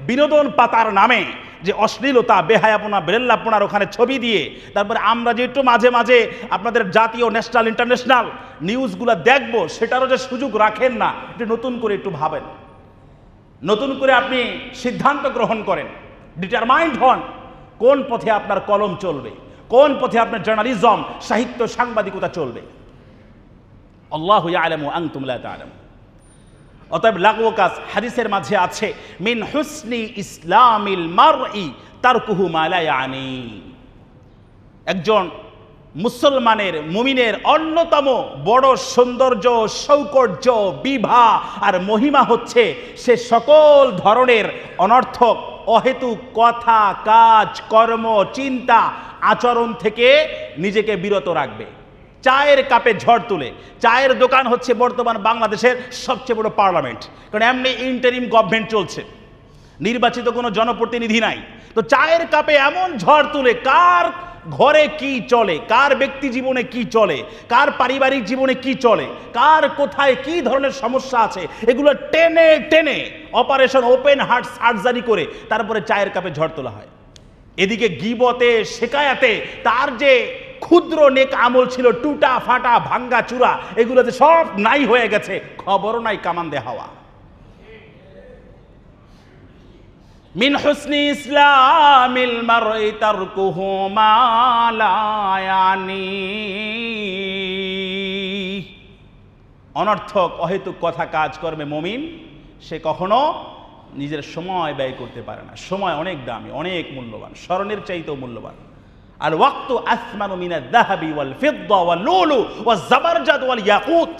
বিনোদন পাতার নামে যে অশ্লীলতা, বেহায়াপনা, বেরেল্লাপনার ওখানে ছবি দিয়ে তারপরে আমরা যে একটু মাঝে মাঝে আপনাদের জাতীয়, ন্যাশনাল, ইন্টারন্যাশনাল নিউজগুলো দেখব, সেটারও যে সুযোগ রাখেন না, এটা নতুন করে একটু ভাবেন, নতুন করে আপনি সিদ্ধান্ত গ্রহণ করেন, ডিটারমাইন্ড হন কোন পথে আপনার কলম চলবে, কোন পথে আপনার জার্নালিজম, সাহিত্য, সাংবাদিকতা চলবে। আল্লাহু ইয়ালামু আনতুম লা তা'লামুন। অতএব লাগু কাজ হাদিসের মাঝে আছে, মিন হুসনি ইসলামিল মারই তারকুহু মা লা ইয়ানি। একজন মুসলমানের, মুমিনের অন্যতম বড় সৌন্দর্য, সৌকর্য, বিভা আর মহিমা হচ্ছে সে সকল ধরনের অনর্থক, অহেতুক কথা, কাজ, কর্ম, চিন্তা, আচরণ থেকে নিজেকে বিরত রাখবে। চায়ের কাপে ঝড় তুলে, চায়ের দোকান হচ্ছে বর্তমান বাংলাদেশের সবচেয়ে বড় পার্লামেন্ট, কারণ এমনি ইন্টারিম গভর্নমেন্ট চলছে, নির্বাচিত কোনো জনপ্রতিনিধি নাই। তো চায়ের কাপে এমন ঝড় তুলে কার ঘরে কি চলে, কার ব্যক্তি জীবনে কি চলে, কার পারিবারিক জীবনে কি চলে, কার কোথায় কি ধরনের সমস্যা আছে, এগুলো টেনে টেনে অপারেশন ওপেন হার্ট সার্জারি করে তারপরে চায়ের কাপে ঝড় তোলা হয়। এদিকে গীবতে, শেকায়াতে তার যে ক্ষুদ্র নেক আমল ছিল, টুটা ফাটা ভাঙ্গা চূড়া, এগুলোতে সব নাই হয়ে গেছে, খবরও নাই কামান্দে হাওয়া। মিন হুসনি ইসলামিল মারই তারকুহু মা লা ইয়ানি। অনর্থক, অহেতুক কথা, কাজ করবে মুমিন, সে কখনো নিজের সময় ব্যয় করতে পারে না। সময় অনেক দামি, অনেক মূল্যবান, স্বর্ণের চাইতেও মূল্যবান। আর ওয়াক্তু আসমানু মিনাদ যাহাবি ওয়াল ফিদ্দা ওয়াল লুলু ওয়াজ জাবারজাদ ওয়াল ইয়াকুত।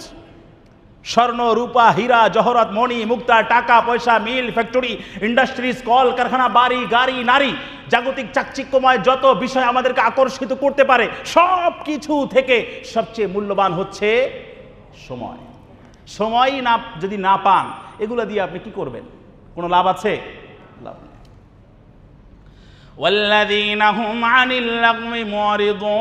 স্বর্ণ, রূপা, হীরা, জহরত, মণি, মুক্তা, টাকা পয়সা, মিল, ফ্যাক্টরি, ইন্ডাস্ট্রিজ, কল কারখানা, বাড়ি গাড়ি, নারী, জাগতিক চাকচিক্যময় যত বিষয় আমাদেরকে আকর্ষিত করতে পারে, সব কিছু থেকে সবচেয়ে মূল্যবান হচ্ছে সময়। সময় না যদি না পান, এগুলো দিয়ে আপনি কি করবেন? কোনো লাভ আছে? লাভ নেই। ওয়াল্লাযীনা হুম আনিল লাগমি মুরিদুন।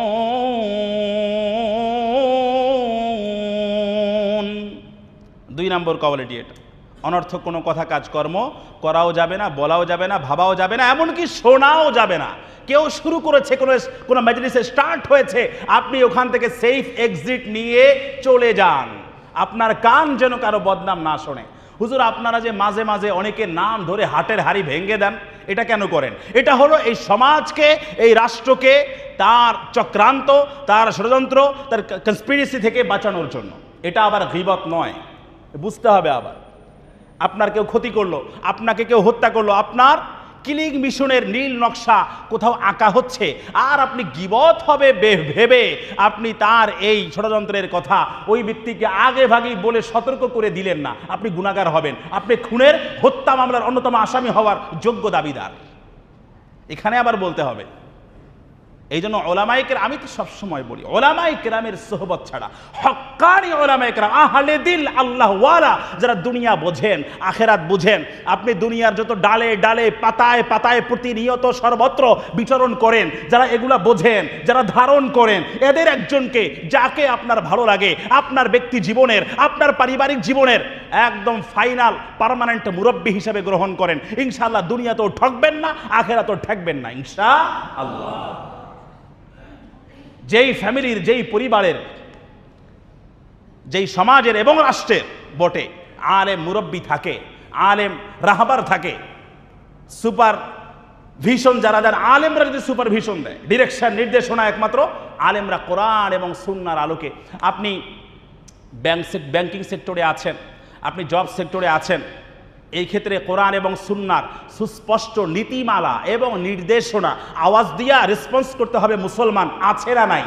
2 নম্বর কোয়ালিটি এটা। অনর্থক কোনো কথা, কাজ, কর্ম করাও যাবে না, বলাও যাবে না, ভাবাও যাবে না, এমনকি শোনাও যাবে না। কেউ শুরু করেছে, কোনো মজলিসে স্টার্ট হয়েছে, আপনি ওখান থেকে সেফ এক্সিট নিয়ে চলে যান। আপনার কান যেন কারো বদনাম না শোনে। হুজুর, আপনারা যে মাঝে মাঝে অনেকের নাম ধরে হাটের হাড়ি ভেঙে দেন, এটা কেন করেন? এটা হলো এই সমাজকে, এই রাষ্ট্রকে তার চক্রান্ত, তার ষড়যন্ত্র, তার কনস্পিরেসি থেকে বাঁচানোর জন্য। এটা আবার গীবত নয়, বুঝতে হবে। আবার আপনার কেউ ক্ষতি করলো, আপনাকে কেউ হত্যা করলো, আপনার কিলিং মিশনের নীল নকশা কোথাও আঁকা হচ্ছে, আর আপনি গীবত হবে ভেবে আপনি তার এই ষড়যন্ত্রের কথা ওই ব্যক্তিকে আগে ভাগেই বলে সতর্ক করে দিলেন না, আপনি গুনাহগার হবেন, আপনি খুনের, হত্যা মামলার অন্যতম আসামি হওয়ার যোগ্য দাবিদার। এখানে আবার বলতে হবে, এই জন্য ওলামায়ে কেরাম, আমি তো সবসময় বলি, ওলামায়ে কেরামের সোহবত ছাড়া, হক্কানি ওলামায়ে কেরাম, আহলে দিল, আল্লাহ ওয়ালা, যারা দুনিয়া বোঝেন, আখেরাত বুঝেন। আপনি দুনিয়ার যত ডালে ডালে, পাতায় পাতায় প্রতিনিয়ত সর্বত্র বিচরণ করেন, যারা এগুলা বোঝেন, যারা ধারণ করেন, এদের একজনকে, যাকে আপনার ভালো লাগে, আপনার ব্যক্তি জীবনের, আপনার পারিবারিক জীবনের একদম ফাইনাল পার্মানেন্ট মুরব্বী হিসেবে গ্রহণ করেন। ইনশাআল্লাহ দুনিয়াতেও ঠকবেন না, আখেরাতেও ঠকবেন না, ইনশাআল্লাহ। যেই ফ্যামিলির, যেই পরিবারের, যেই সমাজের এবং রাষ্ট্রের বটে আলেম মুরব্বী থাকে, আলেম রাহবার থাকে, সুপার ভিশন যারা যারা আলেমরা যদি সুপারভিশন দেয়, ডিরেকশন নির্দেশনা একমাত্র আলেমরা কোরআন এবং সুন্নাহর আলোকে। আপনি ব্যাংকিং সেক্টরে আছেন, আপনি জব সেক্টরে আছেন, এই ক্ষেত্রে কোরআন এবং সুন্নাহর সুস্পষ্ট নীতিমালা এবং নির্দেশনা আওয়াজ দিয়া রেসপন্স করতে হবে। মুসলমান আছে না নাই?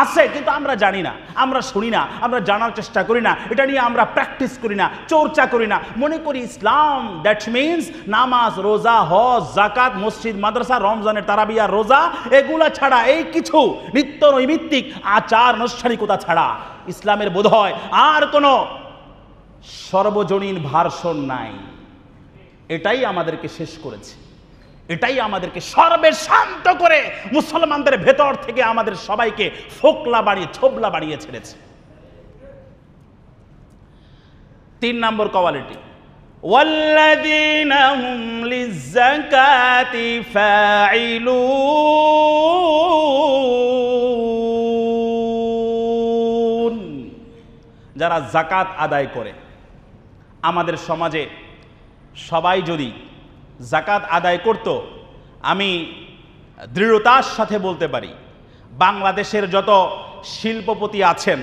আছে, কিন্তু আমরা জানি না, আমরা শুনি না, আমরা জানার চেষ্টা করি না, এটা নিয়ে আমরা প্র্যাকটিস করি না, চর্চা করি না। মনে করি ইসলাম দ্যাট মিনস নামাজ, রোজা, হজ, জাকাত, মসজিদ, মাদ্রাসা, রমজানের তারাবিয়া, রোজা, এগুলা ছাড়া, এই কিছু নিত্য নৈমিত্তিক আচার আনুষ্ঠানিকতা ছাড়া ইসলামের বোধ হয় আর কোনো সর্বজনীন ভার্সন নাই। এটাই আমাদেরকে শেষ করেছে, এটাই আমাদেরকে সর্বশান্ত করে মুসলমানদের ভেতর থেকে আমাদের সবাইকে ফোকলা বানিয়ে, ছোবলা বানিয়ে ছেড়েছে। 3 নম্বর কোয়ালিটি, ওয়াল্লাযীনা হুম লিয-যাকাতি ফাঈলুন, যারা যাকাত আদায় করে। আমাদের সমাজে সবাই যদি যাকাত আদায় করত, আমি দৃঢ়তার সাথে বলতে পারি বাংলাদেশের যত শিল্পপতি আছেন,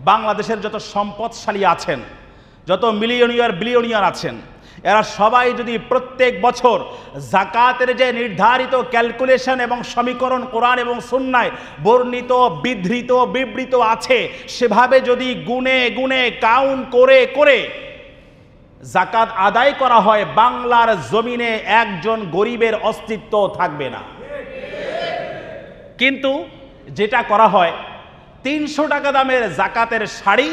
বাংলাদেশের যত সম্পদশালী আছেন, যত মিলিয়নিয়ার বিলিয়নিয়ার আছেন, এরা সবাই যদি প্রত্যেক বছর যাকাতের যে নির্ধারিত ক্যালকুলেশন এবং সমীকরণ কোরআন এবং সুন্নাহয় বর্ণিত, বিধৃত, বিবৃত আছে, সেভাবে যদি গুণে গুণে কাউন্ট করে করে যাকাত আদায় করা হয়, বাংলার জমিনে একজন গরিবের অস্তিত্ব থাকবে না। কিন্তু যেটা করা হয়, 300 টাকা দামের যাকাতের শাড়ি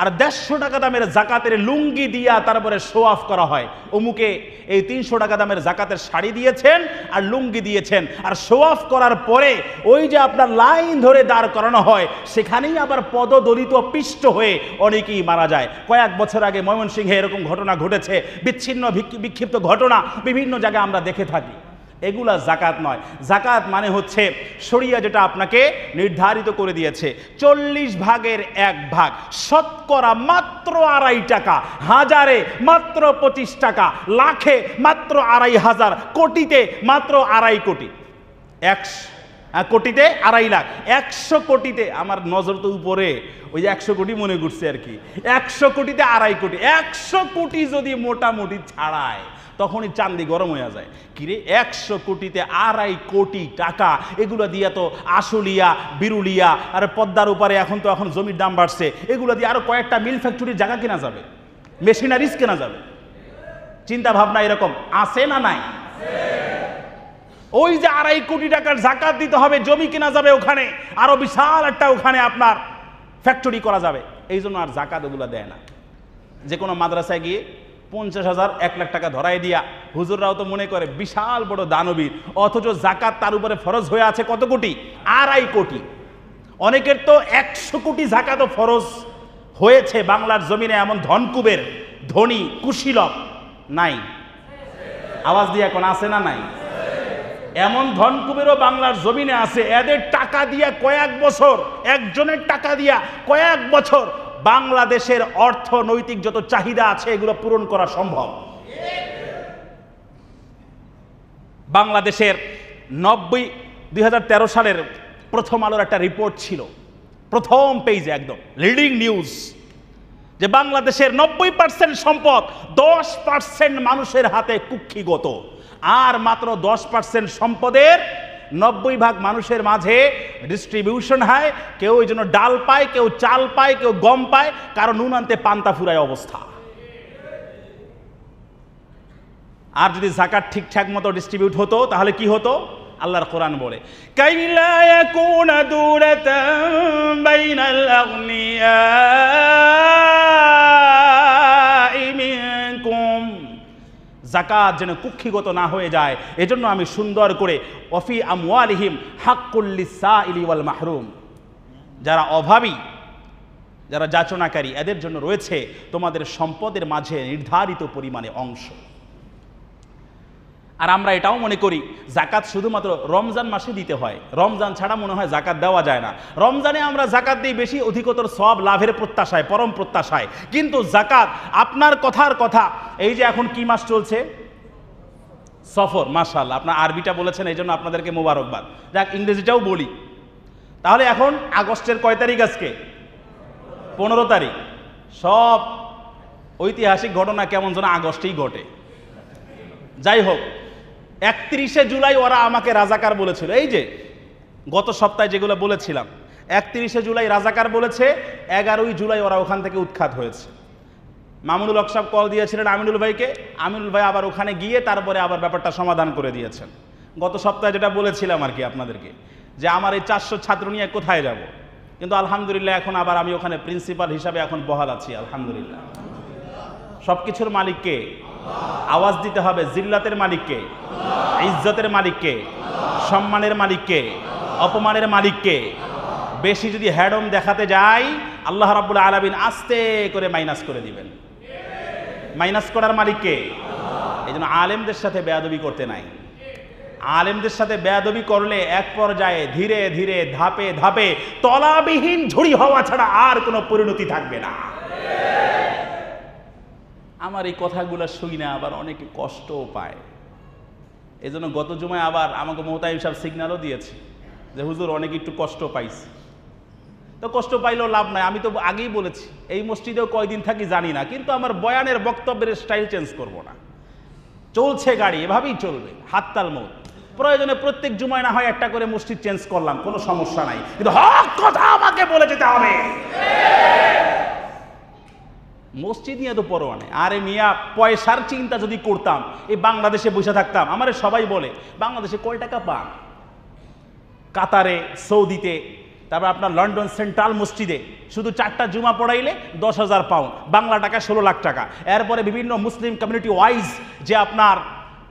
আর 150 টাকা দামের যাকাতের লুঙ্গি দিয়া তারপরে শো অফ করা হয়। অমুকে এই 300 টাকা দামের যাকাতের শাড়ি দিয়েছেন আর লুঙ্গি দিয়েছেন, আর শো অফ করার পরে ওই যে আপনার লাইন ধরে দাঁড় করানো হয়, সেখানেই আবার পদদলিত পিষ্ট হয়ে অনেকেই মারা যায়। কয়েক বছর আগে ময়মনসিংহে এরকম ঘটনা ঘটেছে, বিচ্ছিন্ন বিক্ষিপ্ত ঘটনা বিভিন্ন জায়গায় আমরা দেখে থাকি। এগুলা যাকাত নয়। যাকাত মানে হচ্ছে শরিয়া যেটা আপনাকে নির্ধারিত করে দিয়েছে, 40 ভাগের 1 ভাগ, শতকরা মাত্র 2.5 টাকা, হাজারে মাত্র 25 টাকা, লাখে মাত্র 2.5 কোটিতে মাত্র 2.5 কোটি, 1 কোটিতে 2.5 লাখ, 100 কোটিতে, আমার নজর তো উপরে, ওই যে 100 কোটি মনে করছে আর কি, 100 কোটিতে 2.5 কোটি, 100 কোটি যদি মোটামুটি ছাড়ায় তখনই চান্দি গরম হয়ে যায়। কিরে, 100 কোটিতে 2.5 কোটি টাকা, এগুলো দিয়ে তো আশুলিয়া, বিরুলিয়া আর পদ্মার উপরে এখন জমির দাম বাড়ছে, এগুলো দিয়ে আরো কয়েকটা মিল ফ্যাক্টরির জায়গা কেনা যাবে, মেশিনারিজ কেনা যাবে। চিন্তা ভাবনা এরকম আছে না নাই? ওই যে 2.5 কোটি টাকার যাকাত দিতে হবে, জমি কেনা যাবে, ওখানে আরো বিশাল একটা ওখানে আপনার ফ্যাক্টরি করা যাবে। এই জন্য আর যাকাত ওগুলো দেয় না। যে কোনো মাদ্রাসায় গিয়ে 50,000 1 লাখ টাকা ধরাই দিয়া, হুজুররাও তো মনে করে বিশাল বড় দানবীর, অথচ যাকাত তার উপরে ফরজ হয়ে আছে কত কোটি? 2.5 কোটি। অনেকের তো 100 কোটি যাকাতও ফরজ হয়েছে বাংলার জমিনে। এমন ধনকুবের, ধনী, কুশীলব নাই? আওয়াজ দিয়ে এখন আছে না নাই? এমন ধনকুবেরও বাংলার জমিনে আছে, এদের টাকা দিয়া কয়েক বছর, একজনের টাকা দিয়া কয়েক বছর বাংলাদেশের অর্থনৈতিক যত চাহিদা আছে এগুলো পূরণ করা সম্ভব। বাংলাদেশের 2013 সালের প্রথম আলোর একটা রিপোর্ট ছিল, প্রথম পেজে একদম লিডিং নিউজ, যে বাংলাদেশের 90% সম্পদ 10% মানুষের হাতে কুক্ষিগত, আর মাত্র 10% সম্পদের 90 ভাগ মানুষের মাঝে ডিস্ট্রিবিউশন হয়। কেউ এই জন্য ডাল পায়, কেউ চাল পায়, কেউ গম পায়, কারণ নুন আনতে পান্তা ফুরায় অবস্থা। আর যদি যাকাত ঠিকঠাক মতো ডিস্ট্রিবিউট হতো তাহলে কি হতো? আল্লাহর কোরআন বলে, কাইলা ইয়াকুনা দুরাতান বাইনাল আগনিয়াই মিনকুম, যাকাত যেন কুক্ষিগত না হয়ে যায়, এজন্য আমি সুন্দর করে ওয়াফি আমওয়ালিহিম হাক্কুল লিসাইলি ওয়াল মাহরুম, যারা অভাবী, যারা যাচনাকারী, এদের জন্য রয়েছে তোমাদের সম্পদের মাঝে নির্ধারিত পরিমাণে অংশ। আর আমরা এটাও মনে করি জাকাত শুধুমাত্র রমজান মাসে দিতে হয়, রমজান ছাড়া মনে হয় জাকাত দেওয়া যায় না। রমজানে আমরা জাকাত দিই বেশি অধিকতর সওয়াব লাভের প্রত্যাশায়, পরম প্রত্যাশায়। কিন্তু জাকাত আপনার কথার কথা, এই যে এখন কি মাস চলছে? সফর। মাশাআল্লাহ, আপনার আরবিটা বলেছেন, এই জন্য আপনাদেরকে মোবারকবাদ। যাক, ইংরেজিটাও বলি। তাহলে এখন আগস্টের কয় তারিখ আজকে? 15 তারিখ। সব ঐতিহাসিক ঘটনা কেমন যেন আগস্টেই ঘটে। যাই হোক, 31শে জুলাই ওরা আমাকে রাজাকার বলেছিল। এই যে গত সপ্তাহে যেগুলো বলেছিলাম, 31শে জুলাই রাজাকার বলেছে, 11ই জুলাই ওরা ওখান থেকে উৎখাত হয়েছে। মামুনুল হক সাহেব কল দিয়েছিলেন আমিনুল ভাইকে, আমিনুল ভাই আবার ওখানে গিয়ে তারপরে আবার ব্যাপারটা সমাধান করে দিয়েছেন। গত সপ্তাহে যেটা বলেছিলাম আর কি আপনাদেরকে, যে আমার এই 400 ছাত্র নিয়ে কোথায় যাব। কিন্তু আলহামদুলিল্লাহ এখন আবার আমি ওখানে প্রিন্সিপাল হিসাবে এখন বহাল আছি। আলহামদুলিল্লাহ। সব কিছুর মালিককে আওয়াজ দিতে হবে। জিল্লাতের মালিককে, ইজ্জতের মালিককে, সম্মানের মালিককে, অপমানের মালিককে। বেশি যদি হ্যাডম দেখাতে যাই, আল্লাহ রাব্বুল আলামিন আস্তে করে মাইনাস করে দিবেন। মাইনাস করার মালিককে। এই জন্য আলেমদের সাথে বেয়াদবি করতে নাই। আলেমদের সাথে বেয়াদবি করলে এক পর্যায়ে ধীরে ধীরে ধাপে ধাপে তলাবিহীন ঝুড়ি হওয়া ছাড়া আর কোনো পরিণতি থাকবে না। আমার এই কথাগুলো শুই না আবার অনেকে কষ্টও পায়। এই জন্য গত জুমায় আবার আমাকে মোহতাইম সাহেব সিগন্যালও দিয়েছে যে হুজুর অনেক একটু কষ্ট পাইছি। তো কষ্ট পাইলেও লাভ নাই। আমি তো আগেই বলেছি এই মসজিদেও কয়দিন থাকি জানি না, কিন্তু আমার বয়ানের বক্তব্যের স্টাইল চেঞ্জ করব না। চলছে গাড়ি, এভাবেই চলবে হাততাল মত। প্রয়োজনে প্রত্যেক জুমায় না হয় একটা করে মসজিদ চেঞ্জ করলাম, কোনো সমস্যা নাই, কিন্তু হক কথা আমাকে বলে যেতে হবে। মসজিদ নিয়ে তো পরোয়া নেই। আরে মিয়া, পয়সার চিন্তা যদি করতাম এই বাংলাদেশে বসে থাকতাম। আমারে সবাই বলে বাংলাদেশে কয় টাকা পান? কাতারে, সৌদিতে, তারপর আপনার লন্ডন সেন্ট্রাল মসজিদে শুধু 4টা জুমা পড়াইলে 10,000 পাউন্ড, বাংলা টাকা 16 লাখ টাকা। এরপরে বিভিন্ন মুসলিম কমিউনিটি ওয়াইজ যে আপনার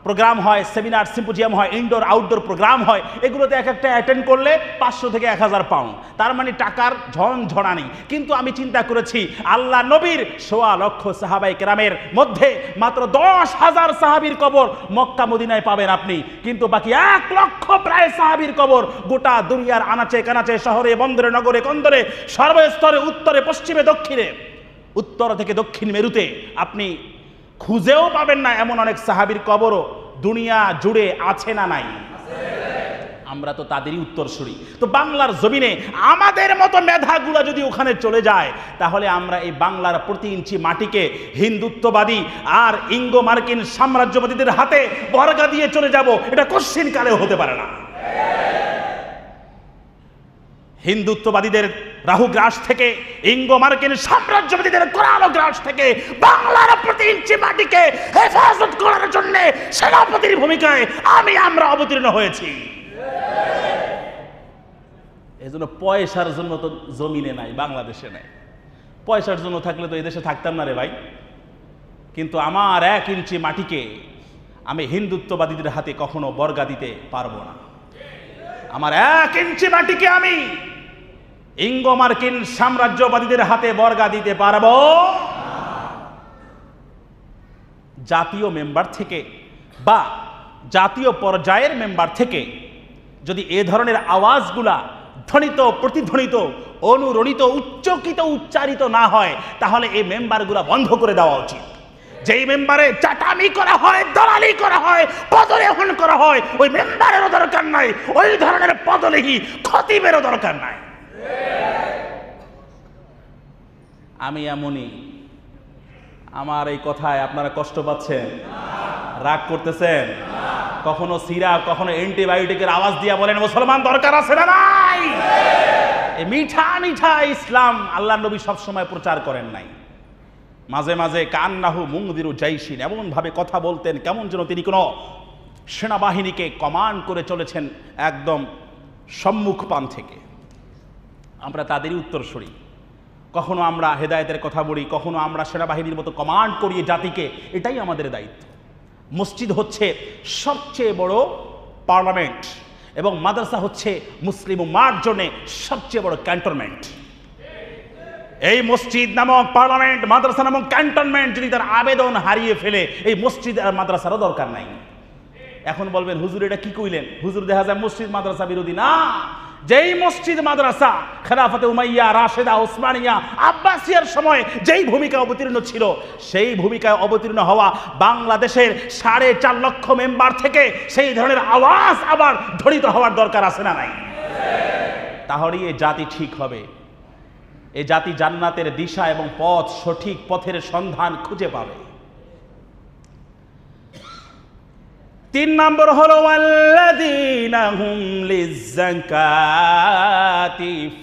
প্রোগ্রাম হয়, সেমিনার সিম্পোজিয়াম হয়, ইনডোর আউটডোর প্রোগ্রাম হয়, এগুলোতে এক একটা অ্যাটেন্ড করলে 500 থেকে 1000 পাউন্ড। তার মানে টাকার ঝনঝনা নেই। কিন্তু আমি চিন্তা করেছি আল্লাহ নবীর 1.25 লক্ষ সাহাবায়ে কেরামের মধ্যে মাত্র 10,000 সাহাবীর কবর মক্কা মদিনায় পাবেন আপনি, কিন্তু বাকি 1 লক্ষ প্রায় সাহাবীর কবর গোটা দুনিয়ার আনাচে কানাচে, শহরে বন্দরে নগরে কন্দরে, সর্বস্তরে, উত্তরে পশ্চিমে দক্ষিণে, উত্তর থেকে দক্ষিণ মেরুতে আপনি খুঁজেও পাবেন না এমন অনেক সাহাবীর কবরও দুনিয়া জুড়ে আছে না নাই? আমরা তো তাদেরই উত্তরসূরি। তো বাংলার জমিনে আমাদের মতো মেধাগুলো যদি ওখানে চলে যায়, তাহলে আমরা এই বাংলার প্রতি ইঞ্চি মাটিকে হিন্দুত্ববাদী আর ইঙ্গো মার্কিন সাম্রাজ্যবাদীদের হাতে বর্গা দিয়ে চলে যাব, এটা কোশ্চিন কালেও হতে পারে না। হিন্দুত্ববাদীদের রাহু গ্রাস থেকে, ইঙ্গো মার্কিন সাম্রাজ্যবাদীদের কোরআন গ্রাস থেকে বাংলার প্রতি ইঞ্চি মাটিকে হেফাজত করার জন্য সেনাপতির ভূমিকায় আমরা অবতীর্ণ হয়েছি। এজন্য পয়সার জন্য তো জমিনে নাই, বাংলাদেশে নাই। পয়সার জন্য থাকলে তো এই দেশে থাকতাম না রে ভাই। কিন্তু আমার 1 ইঞ্চি মাটিকে আমি হিন্দুত্ববাদীদের হাতে কখনো বর্গা দিতে পারবো না। আমার 1 ইঞ্চি মাটিকে আমি ইঙ্গো মার্কিন সাম্রাজ্যবাদীদের হাতে বর্গা দিতে পারবো। জাতীয় মেম্বার থেকে বা জাতীয় পর্যায়ের মেম্বার থেকে যদি এ ধরনের আওয়াজগুলা ধ্বনিত, প্রতিধ্বনিত, অনুরণিত, উচ্চকিত, উচ্চারিত না হয়, তাহলে এই মেম্বারগুলা বন্ধ করে দেওয়া উচিত। যেই মেম্বারে চাটামি করা হয়, দলালি করা হয়, পদলেহন করা হয়, ওই মেম্বারেরও দরকার নাই, ওই ধরনের পদলেহী খতিবেরও দরকার নাই। আমি এমনই। আমার এই কথায় আপনারা কষ্ট পাচ্ছেন, রাগ করতেছেন? কখনো সিরাপ, কখনো অ্যান্টিবায়োটিকের আওয়াজ দিয়া বলেন মুসলমান দরকার আছে না নাই? এই মিঠা মিঠা ইসলাম আল্লাহ নবী সবসময় প্রচার করেন নাই। মাঝে মাঝে কান্নাহু মুংদিরু জাইশিন, এমন ভাবে কথা বলতেন কেমন যেন তিনি কোনো সেনাবাহিনীকে কমান্ড করে চলেছেন একদম সম্মুখ পান থেকে। আমরা তাদেরই উত্তরসূরি। কখনো আমরা হেদায়েতের কথা বলি, কখনো আমরা সেনাবাহিনীর মতো কমান্ড করিয়ে জাতিকে, এটাই আমাদের দায়িত্ব। মসজিদ হচ্ছে সবচেয়ে বড় পার্লামেন্ট এবং মাদ্রাসা হচ্ছে মুসলিম উম্মার জন্য সবচেয়ে বড় ক্যান্টনমেন্ট। এই মসজিদ নামক পার্লামেন্ট, মাদ্রাসা নামক ক্যান্টনমেন্ট যদি তার আবেদন হারিয়ে ফেলে, এই মসজিদ আর মাদ্রাসারও দরকার নাই। এখন বলবেন হুজুর এটা কি কইলেন? হুজুর দেখা যায় মসজিদ মাদ্রাসা বিরোধী না। যেই মসজিদ মাদ্রাসা খেলাফতে উমাইয়া, রাশেদা, ওসমানিয়া, আব্বাসিয়ার সময় যেই ভূমিকা অবতীর্ণ ছিল, সেই ভূমিকায় অবতীর্ণ হওয়া বাংলাদেশের 4.5 লক্ষ মেম্বার থেকে সেই ধরনের আওয়াজ আবার ধ্বনিত হওয়ার দরকার আছে না নাই? তাহলেই এই জাতি ঠিক হবে। এই জাতি জান্নাতের দিশা এবং পথ, সঠিক পথের সন্ধান খুঁজে পাবে। 3 নম্বর হলো ওয়াল্লাযীনা হুম লিয-যাকাতি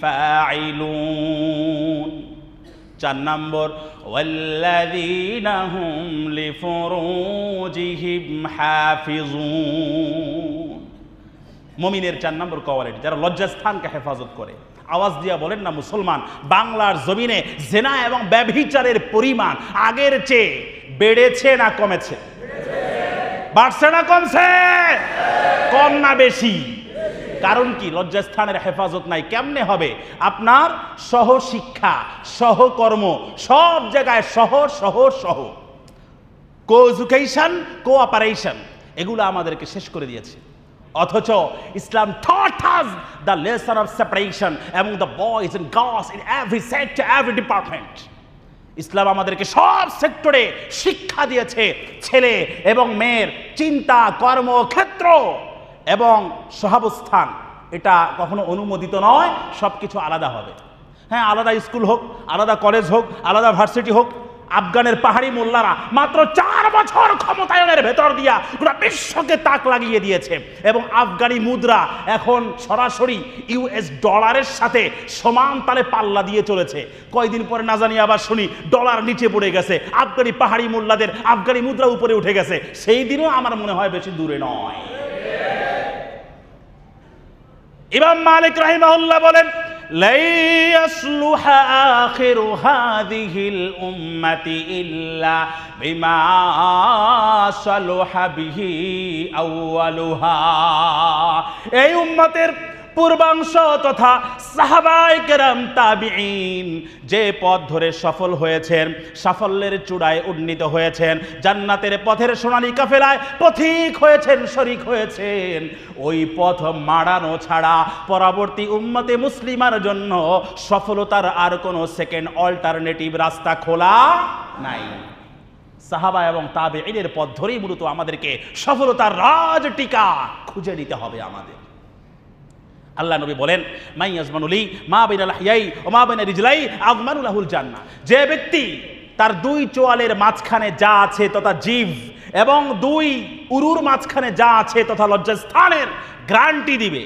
ফাঈলুন। 4 নম্বর ওয়াল্লাযীনা হুম লিফুরুজিহিম হাফিজুন। মুমিনের 4 নম্বর কোয়ালিটি, যারা লজ্জাস্থানকে হেফাজত করে। আওয়াজ দিয়া বলেন না মুসলমান, বাংলার জমিনে জেনা এবং ব্যভিচারের পরিমাণ আগের চেয়ে বেড়েছে না কমেছে? বাড়ছে না কমছে? কম না বেশি? কারণ কি? লজ্জাস্থানের হেফাজত নাই। কেমনে হবে? আপনার সহশিক্ষা, সহকর্ম, সব জায়গায় সহ সহ সহ, কো এডুকেশন, কোঅপারেশন, এগুলো আমাদেরকে শেষ করে দিয়েছে। অথচ ইসলাম taught us the lesson of separation among the boys and girls in every sector, every department. ইসলাম আমাদেরকে সব সেক্টরে শিক্ষা দিয়েছে। ছেলে এবং মেয়ের চিন্তা, কর্মক্ষেত্র এবং সহাবস্থান এটা কখনো অনুমোদিত নয়। সবকিছু আলাদা হবে। হ্যাঁ, আলাদা স্কুল হোক, আলাদা কলেজ হোক, আলাদা ভার্সিটি হোক। আফগানের পাহাড়ি মোল্লারা মাত্র 4 বছর ক্ষমতায়নের ভেতর দিয়া গোটা বিশ্বকে তাক লাগিয়ে দিয়েছে এবং আফগানি মুদ্রা এখন সরাসরি ইউএস ডলারের সাথে সমান তালে পাল্লা দিয়ে চলেছে। কয়দিন পরে না জানি আবার শুনি ডলার নিচে পড়ে গেছে, আফগানি পাহাড়ি মোল্লাদের আফগানি মুদ্রা উপরে উঠে গেছে। সেই দিনও আমার মনে হয় বেশি দূরে নয়। ইমাম মালিক রাহিমাহুল্লাহ বলেন, লা ইয়াসলুহা আখিরু হাযিহিল উম্মতি ইল্লা বিমা সালুহা বিহি আউয়ালুহা। এই উম্মতের পূর্বাংশ তথা সাহাবায়ে কেরাম, তাবিঈন যে পথ ধরে সফল হয়েছেন, সাফল্যের চূড়ায় উন্নীত হয়েছেন, জান্নাতের পথের সোনালী কাফেলায় পথিক হয়েছেন, শরীক হয়েছেন, ওই পথ মাড়ানো ছাড়া পরবর্তী উম্মতে মুসলিমার জন্য সফলতার আর কোনো সেকেন্ড অল্টারনেটিভ রাস্তা খোলা নাই। সাহাবা এবং তাবিঈনের পথ ধরেই মূলত আমাদেরকে সফলতার রাজটিকা খুঁজে নিতে হবে আমাদের। আল্লাহ নবী বলেন, মাই ইয়াজমানুলি মা বাইনাল হিয়াই ওয়া মা বাইনা রিজলাই আযমানু লাহুল জান্নাহ। যে ব্যক্তি তার 2 চোয়ালের মাঝখানে যা আছে তথা জিভ এবং 2 উরুর মাঝখানে যা আছে তথা লজ্জাস্থানের গ্যারান্টি দিবে,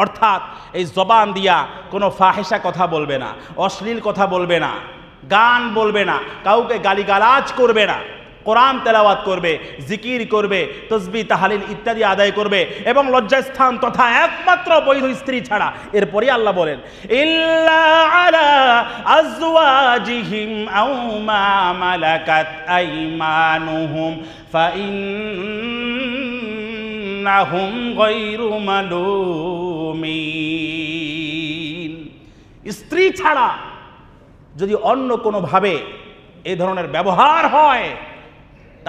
অর্থাৎ এই জবান দিয়া কোনো ফাহিশা কথা বলবে না, অশ্লীল কথা বলবে না, গান বলবে না, কাউকে গালিগালাজ করবে না, কোরআন তেলাওয়াত করবে, জিকির করবে, তসবিহ তাহলিল ইত্যাদি আদায় করবে এবং লজ্জাস্থান তথা একমাত্র বৈধ স্ত্রী ছাড়া। এরপরে আল্লাহ বলেন, ইল্লা আলা আজওয়াজিহিম আও মা মালাকাত আইমানুহুম ফাইন্নাহুম গায়রু মালুমিন। স্ত্রী ছাড়া যদি অন্য কোনোভাবে এই ধরনের ব্যবহার হয়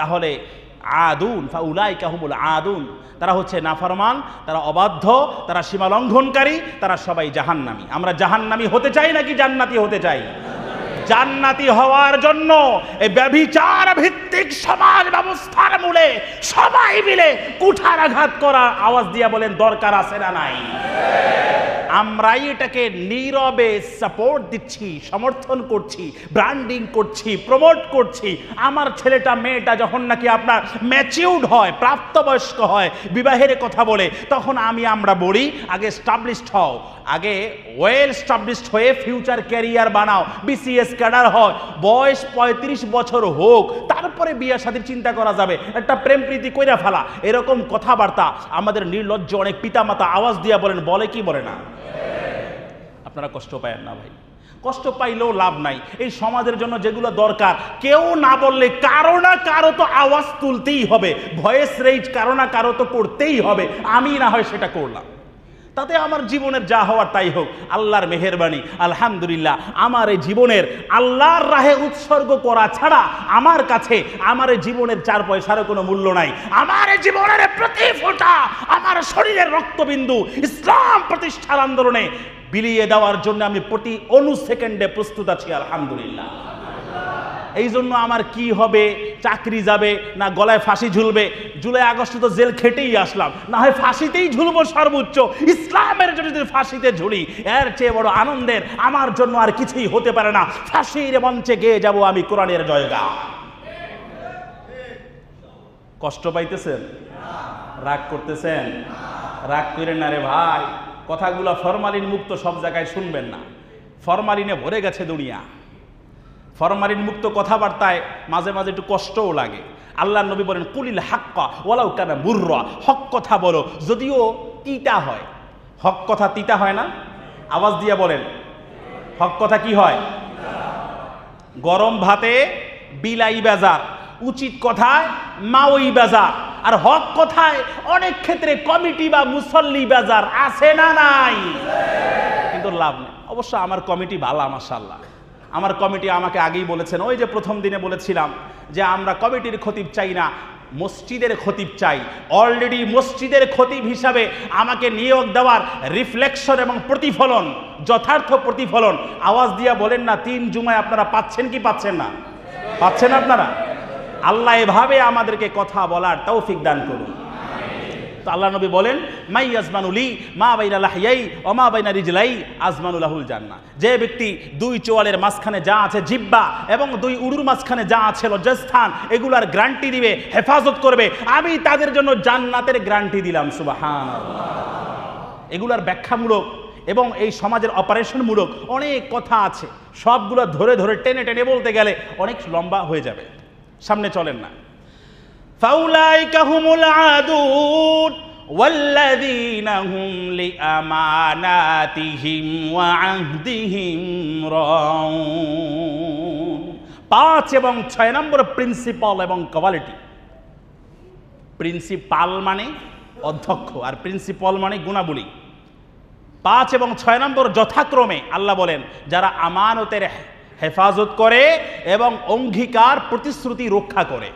তাহলে আদুন ফাউলাইকা হুমুল আদুন, তারা হচ্ছে নাফরমান, তারা অবাধ্য, তারা সীমা লঙ্ঘনকারী, তারা সবাই জাহান্নামী। আমরা জাহান্নামী হতে চাই নাকি জান্নাতি হতে চাই? জান্নাতি হওয়ার জন্য এই ব্যভিচার ভিত্তিক সমাজ ব্যবস্থার মূলে সবাই মিলে কুঠারাঘাত করার আওয়াজ দিয়া বলেন দরকার আছে না নাই? আমরাই এটাকে নীরবে সাপোর্ট দিচ্ছি, সমর্থন করছি, ব্র্যান্ডিং করছি, প্রমোট করছি। আমার ছেলেটা মেয়েটা যখন নাকি আপনার ম্যাচিউরড হয়, প্রাপ্তবয়স্ক হয়, বিবাহের কথা বলে, তখন আমরা বলি আগে স্টাবলিশড হও, আগে ওয়েল স্টাবলিশড হয়ে ফিউচার ক্যারিয়ার বানাও, বিসিএস ক্যাডার হয়, বয়স 35 বছর হোক, তারপরে বিয়ে শাদীর চিন্তা করা যাবে, একটা প্রেম প্রীতি কইরা ফেলা। এরকম কথাবার্তা আমাদের নির্লজ্জ অনেক পিতামাতা আওয়াজ দিয়া বলেন, বলে কি বলে না? আপনারা কষ্ট পায়েন না ভাই, কষ্ট পাইলেও লাভ নাই। এই সমাজের জন্য যেগুলো দরকার কেউ না বললে কারো না কারো তো আওয়াজ তুলতেই হবে, ভয়েস রেইজ কারো না কারো তো করতেই হবে। আমি না হয় সেটা করলাম। তাতে আমার জীবনের যা হওয়ার তাই হোক, আল্লাহর মেহেরবানি। আলহামদুলিল্লাহ, আমার এই জীবনের আল্লাহর রাহে উৎসর্গ করা ছাড়া আমার কাছে আমার এই জীবনের 4 পয়সারও কোনো মূল্য নাই। আমার এই জীবনের প্রতি ফোঁটা, আমার শরীরের রক্তবিন্দু ইসলাম প্রতিষ্ঠার আন্দোলনে বিলিয়ে দেওয়ার জন্য আমি প্রতি অনুসেকেন্ডে প্রস্তুত আছি। আলহামদুলিল্লাহ। এই জন্য আমার কি হবে, চাকরি যাবে না গলায় ফাঁসি ঝুলবে, জুলাই আগস্টে তো জেল খেটেই আসলাম, না হয় ফাঁসিতেই ঝুলবো সর্বোচ্চ। ইসলামের জন্য যদি ফাঁসিতে ঝুলি, এর চেয়ে বড় আনন্দের আমার জন্য আর কিছুই হতে পারে না। ফাঁসির মঞ্চে গেয়ে যাব আমি কোরআনের জয়গান। কষ্ট পাইতেছেন? রাগ করতেছেন? রাগ করেন না রে ভাই, কথাগুলো ফরমালিন মুক্ত, সব জায়গায় শুনবেন না। ফরমালিনে ভরে গেছে দুনিয়া। ফরমালিন মুক্ত কথাবার্তায় মাঝে মাঝে একটু কষ্টও লাগে। আল্লাহ নবী বলেন, কুলিল হাক্কা ওয়ালাউ কানা মুররা, হক কথা বলো যদিও তিতা হয়। হক কথা তিতা হয় না? আওয়াজ দিয়ে বলেন, হক কথা কি হয়? গরম ভাতে বিলাই বেজার, উচিত কথায় মাওই বেজার, আর হক কথায় অনেক ক্ষেত্রে কমিটি বা মুসল্লি বেজার। আছে না নাই? কিন্তু লাভ নেই। অবশ্য আমার কমিটি ভালো, মাশাআল্লাহ। আমার কমিটি আমাকে আগেই বলেছেন, ওই যে প্রথম দিনে বলেছিলাম যে আমরা কমিটির খতিব চাই না, মসজিদের খতিব চাই। অলরেডি মসজিদের খতিব হিসাবে আমাকে নিয়োগ দেওয়ার রিফ্লেকশন এবং প্রতিফলন, যথার্থ প্রতিফলন। আওয়াজ দিয়া বলেন না, 3 জুমায় আপনারা পাচ্ছেন কি পাচ্ছেন না? পাচ্ছেন আপনারা? আল্লাহ এভাবে আমাদেরকে কথা বলার তৌফিক দান করুন। তো আল্লাহ নবী বলেন, মাই আজমানুলি মা বাইনা লাহিয়াই ওয়া মা বাইনা রিজলাই আজমানুলাহুল জান্নাহ। যে ব্যক্তি 2 চোয়ালের মাঝখানে যা আছে জিহ্বা এবং 2 উড়ুর মাঝখানে যা আছে লজ্জাস্থান, এগুলার গ্যারান্টি দিবে, হেফাজত করবে, আমি তাদের জন্য জান্নাতের গ্যারান্টি দিলাম। সুবহানাল্লাহ। এগুলার ব্যাখ্যামূলক এবং এই সমাজের অপারেশনমূলক অনেক কথা আছে, সবগুলো ধরে ধরে টেনে টেনে বলতে গেলে অনেক লম্বা হয়ে যাবে। সামনে চলেন না। ফাউলাইকা হুমুল আদুন ওয়াল্লাযীনা হুম লিআমানাতিহিম ওয়া আহদিহিম রাউন। 5 এবং 6 নম্বর প্রিন্সিপাল এবং কোয়ালিটি। প্রিন্সিপাল মানে অধ্যক্ষ, আর প্রিন্সিপাল মানে গুণাবলী। 5 এবং 6 নম্বর যথাক্রমে আল্লাহ বলেন, যারা আমানতের হেফাজত করে এবং অঙ্গীকার প্রতিশ্রুতি রক্ষা করে।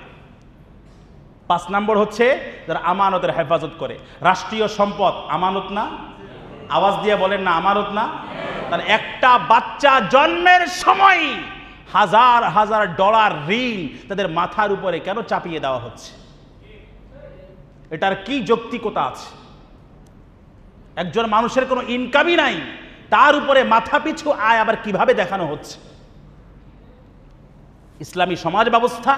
5 নম্বর হচ্ছে যারা আমানতের হেফাজত করে। রাষ্ট্রীয় সম্পদ আমানত না? আওয়াজ দিয়ে বলেন না, আমানত না? তাহলে একটা বাচ্চা জন্মের সময় হাজার হাজার ডলার ঋণ তাদের মাথার উপরে কেন চাপিয়ে দেওয়া হচ্ছে? এটার কি যৌক্তিকতা আছে? একজন মানুষের কোনো ইনকামই নাই, তার উপরে মাথা পিছু আয় আবার কিভাবে দেখানো হচ্ছে? ইসলামী সমাজ ব্যবস্থা,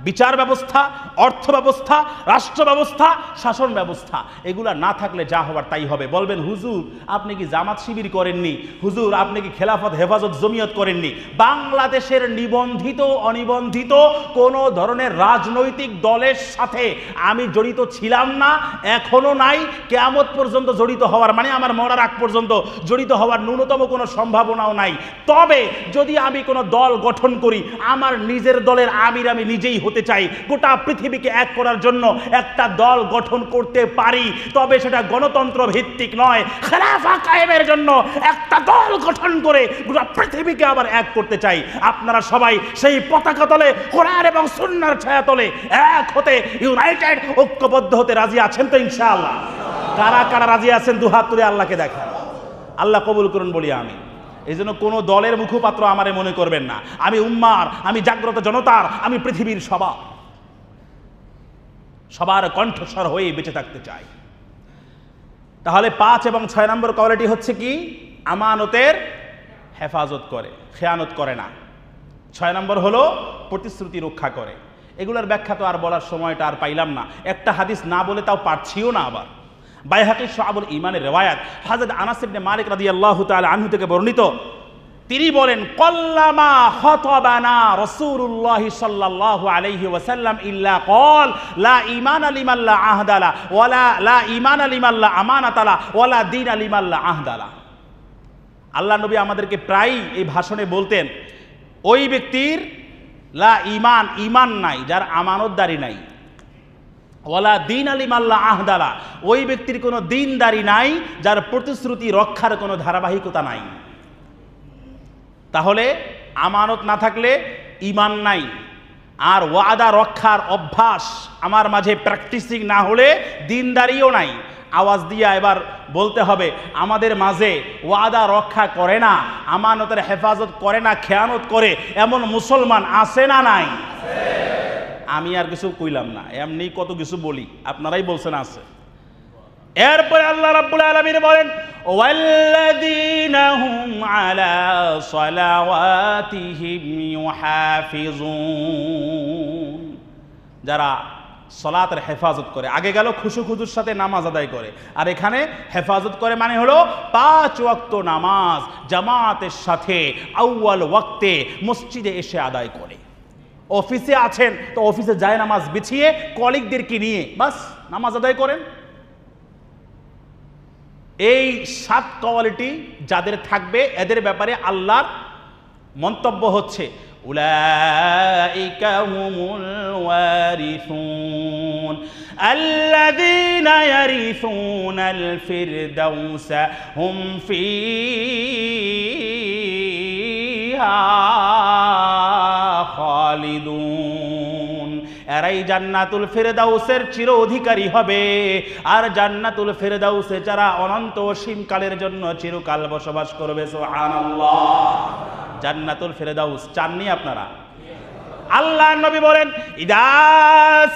বিচার ব্যবস্থা, অর্থ ব্যবস্থা, রাষ্ট্র ব্যবস্থা, শাসন ব্যবস্থা, এগুলা না থাকলে যা হবার তাই হবে। বলবেন, হুজুর আপনি কি জামাত শিবির করেননি? হুজুর আপনি কি খেলাফত হেফাজত জমিয়ত করেননি? বাংলাদেশের নিবন্ধিত অনিবন্ধিত কোনো ধরনের রাজনৈতিক দলের সাথে আমি জড়িত ছিলাম না, এখনো নাই, কিয়ামত পর্যন্ত জড়িত হওয়ার, মানে আমার মরার আগ পর্যন্ত জড়িত হওয়ার ন্যূনতম কোনো সম্ভাবনাও নাই। তবে যদি আমি কোনো দল গঠন করি, আমার নিজের দলের আমির আমি নিজেই হতে চাই। গোটা পৃথিবীকে এক করার জন্য একটা দল গঠন করতে পারি, তবে সেটা গণতন্ত্র ভিত্তিক নয়। খেলাফা কায়েমের জন্য একটা দল গঠন করে গোটা পৃথিবীকে আবার এক করতে চাই। আপনারা সবাই সেই পতাকা তলে, কোরআন এবং সুন্নাহর ছায়া তলে এক হতে, ইউনাইটেড, ঐক্যবদ্ধ হতে রাজি আছেন তো ইনশাআল্লাহ? কারা কারা রাজি আছেন দুহাত তুলে আল্লাহকে দেখান। আল্লাহ কবুল করুন বলি আমি। এই জন্য কোনো দলের মুখপাত্র আমারে মনে করবেন না। আমি উম্মার, আমি জাগ্রত জনতার, আমি পৃথিবীর সবার কণ্ঠস্বর হয়ে বেঁচে থাকতে চাই। তাহলে 5 এবং 6 নম্বর কোয়ালিটি হচ্ছে কি? আমানতের হেফাজত করে, খেয়ানত করে না। 6 নম্বর হলো প্রতিশ্রুতি রক্ষা করে। এগুলোর ব্যাখ্যা তো আর বলার সময়টা আর পাইলাম না, একটা হাদিস না বলে তাও পারছিও না। আবার বাইহাকী শুআবুল ঈমানের রিওয়ায়াত হযরত আনাস ইবনে মালিক রাদিয়াল্লাহু তাআলা আনহু থেকে বর্ণিত, তিনি বলেন, কল্লামা খাতাবানা রাসূলুল্লাহ সাল্লাল্লাহু আলাইহি ওয়াসাল্লাম ইল্লা ক্বাল লা ঈমানা লিমান লা আহদালা ওয়ালা লা ঈমানা লিমান লা আমানাতালা ওয়ালা দীনা লিমান লা আহদালা। আল্লাহ নবী আমাদেরকে প্রায় এই ভাষণে বলতেন, ওই ব্যক্তির লা ঈমান, ঈমান নাই যার আমানতদারি নাই। ওয়ালা দিন আলিমাল্লা আহদালা, ওই ব্যক্তির কোনো দিনদারি নাই যার প্রতিশ্রুতি রক্ষার কোনো ধারাবাহিকতা নাই। তাহলে আমানত না থাকলে ঈমান নাই, আর ওয়াদা রক্ষার অভ্যাস আমার মাঝে প্র্যাকটিসিং না হলে দিনদারিও নাই। আওয়াজ দিয়া এবার বলতে হবে, আমাদের মাঝে ওয়াদা রক্ষা করে না, আমানতের হেফাজত করে না, খেয়ানত করে এমন মুসলমান আছে না নাই? আমি আর কিছু কইলাম না, এমনি কত কিছু বলি, আপনারাই বলছেন আছে। এরপরে আল্লাহ রাব্বুল আলামিন বলেন, ওয়াল্লাযীনা হুম আলা সালাওয়াতিহিম ইউহাফিজুন, যারা সালাতের হেফাজত করে। আগে গেল খুশু খুজুর সাথে নামাজ আদায় করে, আর এখানে হেফাজত করে মানে হলো 5 ওয়াক্ত নামাজ জামাতের সাথে আউয়াল ওয়াক্তে মসজিদে এসে আদায় করে। অফিসে আছেন তো অফিসে যায় নামাজ বিছিয়ে কলিগদেরকে নিয়ে বাস নামাজ আদায় করেন। এই 7 কোয়ালিটি যাদের থাকবে এদের ব্যাপারে আল্লাহর মন্তব্য হচ্ছে, উলাইকা হুমুল ওয়ারিসুন আল্লাযীনা ইয়ারিসুনাল ফিরদাউসা হুম ফিহা খালিদুন। এরাই জান্নাতুল ফিরদাউসের চির অধিকারী হবে, আর জান্নাতুল ফিরদাউসে যারা অনন্ত অসীমকালের জন্য চিরকাল বসবাস করবে। সুবহানাল্লাহ। জান্নাতুল ফিরদাউস চাননি আপনারা? আল্লাহ নবী বলেন, ইদা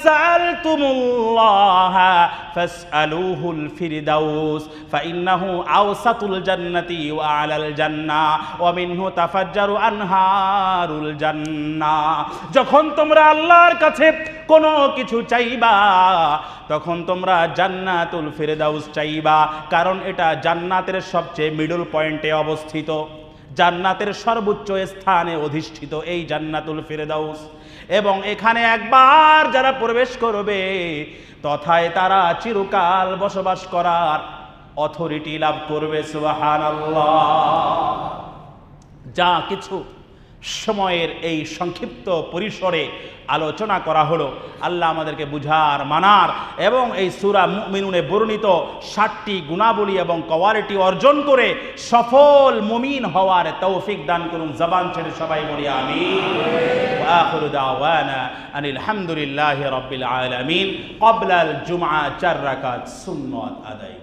সালতুমুল্লাহা ফাসআলুহুল ফিরদাউস ফাইন্নাহু আওসাতুল জান্নাতি ওয়া আলাল জান্নাহ ওয়া মিনহু তাফাজ্জারু আনহারুল জান্নাহ। যখন তোমরা আল্লাহর কাছে কোনো কিছু চাইবা তখন তোমরা জান্নাতুল ফিরদাউস চাইবা, কারণ এটা জান্নাতের সবচেয়ে মিডল পয়েন্টে অবস্থিত, জান্নাতের সর্বোচ্চ স্থানে অধিষ্ঠিত এই জান্নাতুল ফিরদাউস। এবং এখানে একবার যারা প্রবেশ করবে তথায় তারা চিরকাল বসবাস করার অথরিটি লাভ করবে। সুবহানাল্লাহ। যা কিছু সময়ের এই সংক্ষিপ্ত পরিসরে আলোচনা করা হলো, আল্লাহ আমাদেরকে বুঝার, মানার এবং এই সূরা মুমিনুনে বর্ণিত 60টি গুণাবলী এবং কোয়ালিটি অর্জন করে সফল মুমিন হওয়ার তৌফিক দান করুন। জবান ছেড়ে সবাই বলি আমিন। ওয়া আখিরু দাওয়ানা আনিল হামদুলিল্লাহি রাব্বিল আলামিন। ক্বাবলাল জুমআ 4 রাকাত সুন্নাত আদায়।